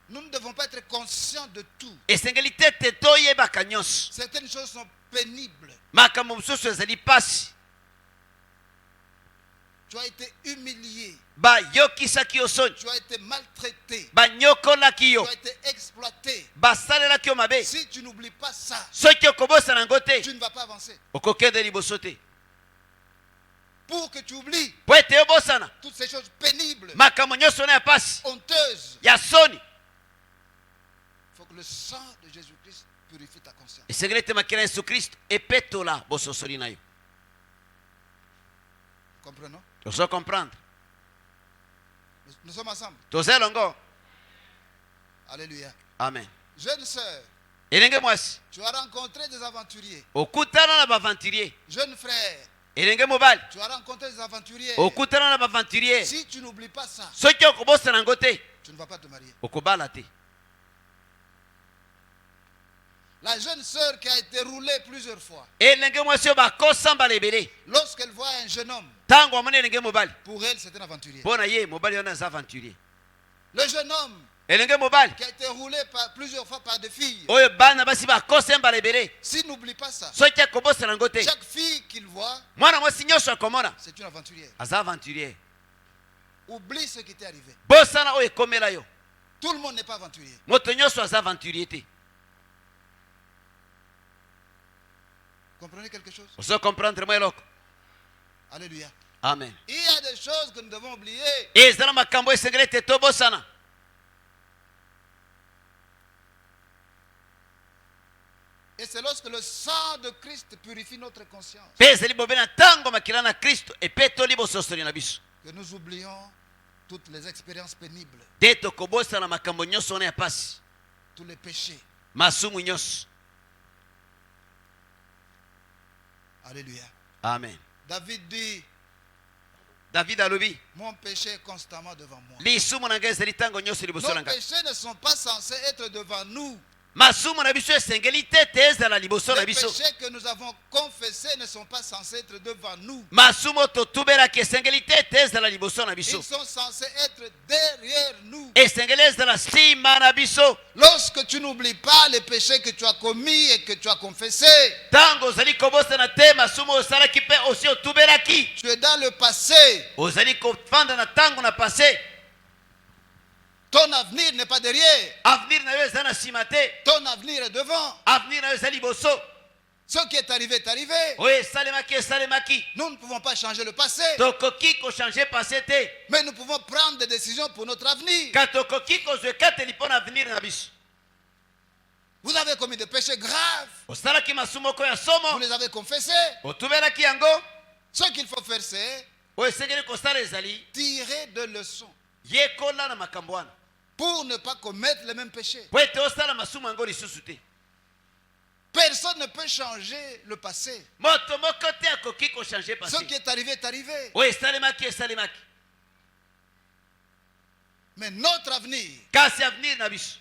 Nous ne devons pas être conscients de tout. esengeli te ete toyebaka nyonso. Certaines choses sont pénibles. makambo mosusu ezali pasi. Tu as été humilié. bayokisaki yo soni. Tu as été maltraité. banyokolaki Tu yo as été exploité. basalelaki yo mabe. Si tu n'oublies pas ça, soki okobosana yango te tu ne vas pas avancer. okokende liboso te. Pour que tu oublies po ete obosana toutes ces choses pénibles, makambo nyonso na ya pasi honteuses, ya soni, il faut que le sang de Jésus-Christ purifie ta conscience. esengeli ete makila ya yesu kristo epetola bososoli na yo. Comprenons? tozo comprendre. Nous sommes ensemble. toza elongo. Alléluia. Amen. Jeune sœur, elenge mwasi Tu as rencontré des aventuriers. okutana na baventurier. Jeune frère, elenge mobali tu as rencontré des aventuriers. okutana na baventurier. Si tu n'oublies pas ça, soki okobosana yango te tu ne vas pas te marier. okobala te. La jeune sœur qui a été roulée plusieurs fois, elenge mwasi oyo bakosambala ebele lorsqu'elle voit un jeune homme, ntango amoni elenge mobali pour elle, c'est un aventurier. mpo na ye mobali wana aza aventurier. Le jeune homme elenge mobali qui a été roulé plusieurs fois par des filles, oyo bana basi bakosambala ebele s'il n'oublie pas ça, soki akobosana yango te chaque fille qu'il voit, mwana mwasi nyonso akomona c'est une aventurière. aza aventurier. Oublie ce qui t'est arrivé. bosana oyo ekomela yo. Tout le monde n'est pas aventurier. moto nyonso aza aventurier te. Comprenez quelque chose? ozo comprendre mwa eloko. Alléluia. Amen. Il y a des choses que nous devons oublier. ezala makambo esengeli ete tobosana. Et c'est lorsque le sang de Christ purifie notre conscience mpe ezali bobe na ntango makila na kristo epetoli bososoli na biso que nous oublions toutes les expériences pénibles, te tokobosana makambo nyonso wana ya pasi, tous les péchés. masumu nyonso. Alléluia. Amen. David dit, david alobi mon péché est constamment devant moi. lisumu na ngai ezali ntango nyonso liboso na Nos ngai. péchés ne sont pas censés être devant nous. masumu na biso esengeli te ete ezala liboso na Les biso. péchés que nous avons confessés ne sont pas censés être devant nous. masumu oyo totubelaki esengeli te ete ezala liboso na biso, Ils sont censés être derrière nous. esengeli ezala nsima na biso. Lorsque tu n'oublies pas les péchés que tu as commis et que tu as confessés, ntango ozali kobosana te masumu oyo osalaki mpe osi otubelaki, tu es dans le passé. ozali kofanda na ntango na pase. Ton avenir n'est pas derrière. avenir na yo eza na nsima te, Ton avenir est devant. avenir na yo eza liboso. Ce qui est arrivé est arrivé. oyo esalemaki esalemaki. Nous ne pouvons pas changer le passé, tokoki kochange pase te, mais nous pouvons prendre des décisions pour notre avenir. ka tokoki kozwa ekateli mpo na avenir na biso. Vous avez commis des péchés graves. osalaki masumu moko ya Vous somo, les avez confessés. otubelaki yango. Ce qu'il faut faire, c'est oyo esengeli kosala ezali tirer de leçons yekola na makambo wana pour ne pas commettre les mêmes péchés. po ete osala masumu yango lisusu te. Personne ne peut changer le passé. moto moko te akoki kochange Ce pase. qui est arrivé est arrivé. oyo esalemaki esalemaki, Mais notre avenir, kasi avenir na biso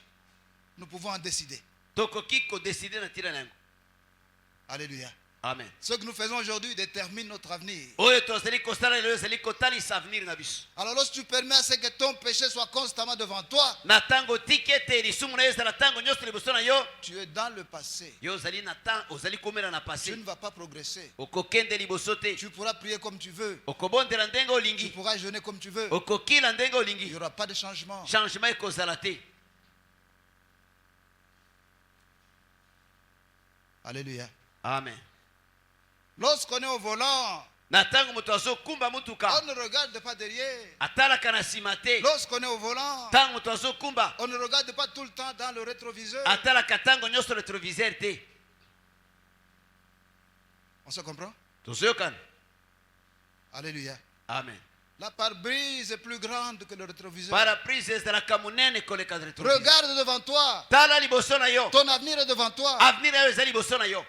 nous pouvons en décider. tokoki kodeside na ntina na yango. Alléluia. Amen. Ce que nous faisons aujourd'hui détermine notre avenir. oyo tozali kosala lelo ezali kotalisa avenir na biso. Alors lorsque tu permets à ce que ton péché soit constamment devant toi, na ntango otiki ete lisumu na yo ezala ntango nyonso liboso na yo, tu es dans le passé. yo ozali na ntango ozali komela na Tu pase. ne vas pas progresser. okokende liboso te, Tu pourras prier comme tu veux. okobondela ndenge Tu olingi, pourras jeûner comme tu veux. okokila ndenge Il olingi. n'y aura pas de changement. changement ekozala te. Alléluia. Amen. Lorsqu'on est au volant, na ntango moto azokumba on mutuka ne regarde pas derrière. atalaka na nsima te. Lorsqu'on est au volant, ntango moto azokumba on ne regarde pas tout le temps dans le rétroviseur. atalaka ntango nyonso retroviseur te. On se comprend? tozoyokana. Alléluia. Amen. La pare-brise est plus grande que le rétroviseur. paraprise ezalaka monene koleka retroviseur. Regarde devant toi. tala liboso na yo, Ton avenir est devant toi. avenir na yo eza liboso na yo.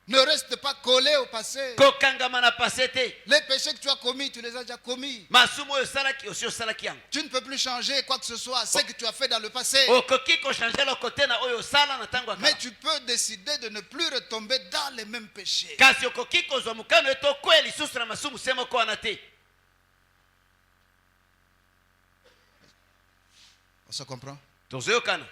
Ne reste pas collé au passé. kokangama na pase te. Les péchés que tu as commis, tu les as déjà commis. masumu oyo osalaki osi osalaki yango. Tu ne peux plus changer quoi que ce soit, ce que tu as fait dans le passé. okoki kochange eloko te na oyo osala na ntango ya Mais kala. tu peux décider de ne plus retomber dans les mêmes péchés. kasi okoki kozwa mokano ete okwea lisusu na masumu se moko wana te. On se comprend? tozoyokana.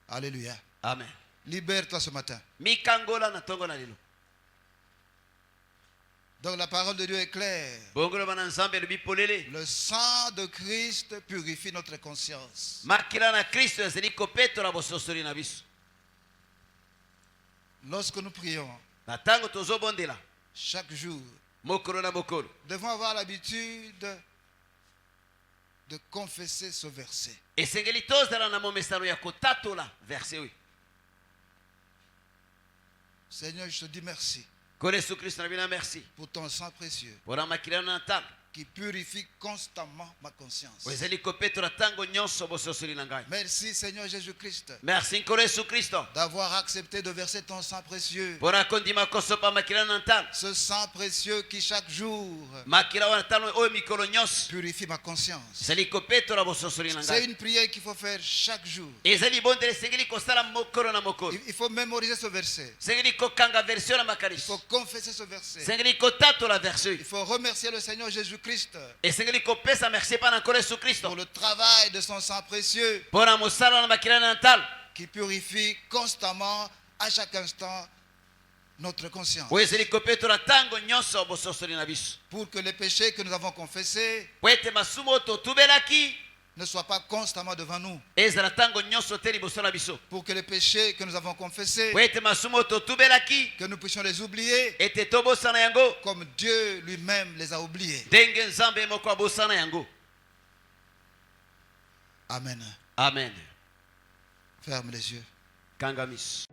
Alléluia. Amen. Libère-toi ce matin. mikangola na ntongo na lelo. Donc la parole de Dieu est claire. bongolo bana nzambe elobi polele. Le sang de Christ purifie notre conscience. makila na kristo ezali kopetola bososoli na biso. Lorsque nous prions na ntango tozobondela chaque jour, mokolo na mokolo, nous devons avoir l'habitude de confesser ce verset. esengeli tozala na momesano ya kotatola verse oyo. Seigneur, je te dis merci kolo yesu kristo na bino merci pour ton sang précieux. mpona makila na ntalo. qui purifie constamment ma conscience. ezali kopetola ntango nyonso bososoli na ngai. Merci Seigneur Jésus-Christ Merci nkolo yesu kristo d'avoir accepté de verser ton sang précieux. mpona kondima kosopa makila na ntano. Ce sang précieux qui chaque jour makila wana ntano oyo mikolo nyonso purifie ma conscience. ezali kopetola bososoli na C'est ngai. une prière qu'il faut faire chaque jour. ezali bondele esengeli kosala mokolo na mokolo. Il faut mémoriser ce verset. esengeli kokanga version na Il makanisi. faut confesser ce verset. esengeli kotatola version. Il faut remercier le Seigneur Jésus-Christ esengeli kopesa merci mpa na nkolo yesu kristo pour le travail de son sang précieux mpona mosala na makila na ntalo qui purifie constamment, à chaque instant, notre conscience. oyo ezali kopetola ntango nyonso bososoli na biso Pour que les péchés que nous avons confessés po ete masumu oyo totubelaki ne soient pas constamment devant nous. ezala ntango nyonso te liboso na biso. Pour que les péchés que nous avons confessés, po ete masumu oyo totubelaki que nous puissions les oublier ete tobosana yango comme Dieu lui-même les a oubliés. ndenge nzambe moko abosana yango. Amen. Amen. Ferme les yeux. Kanga miso.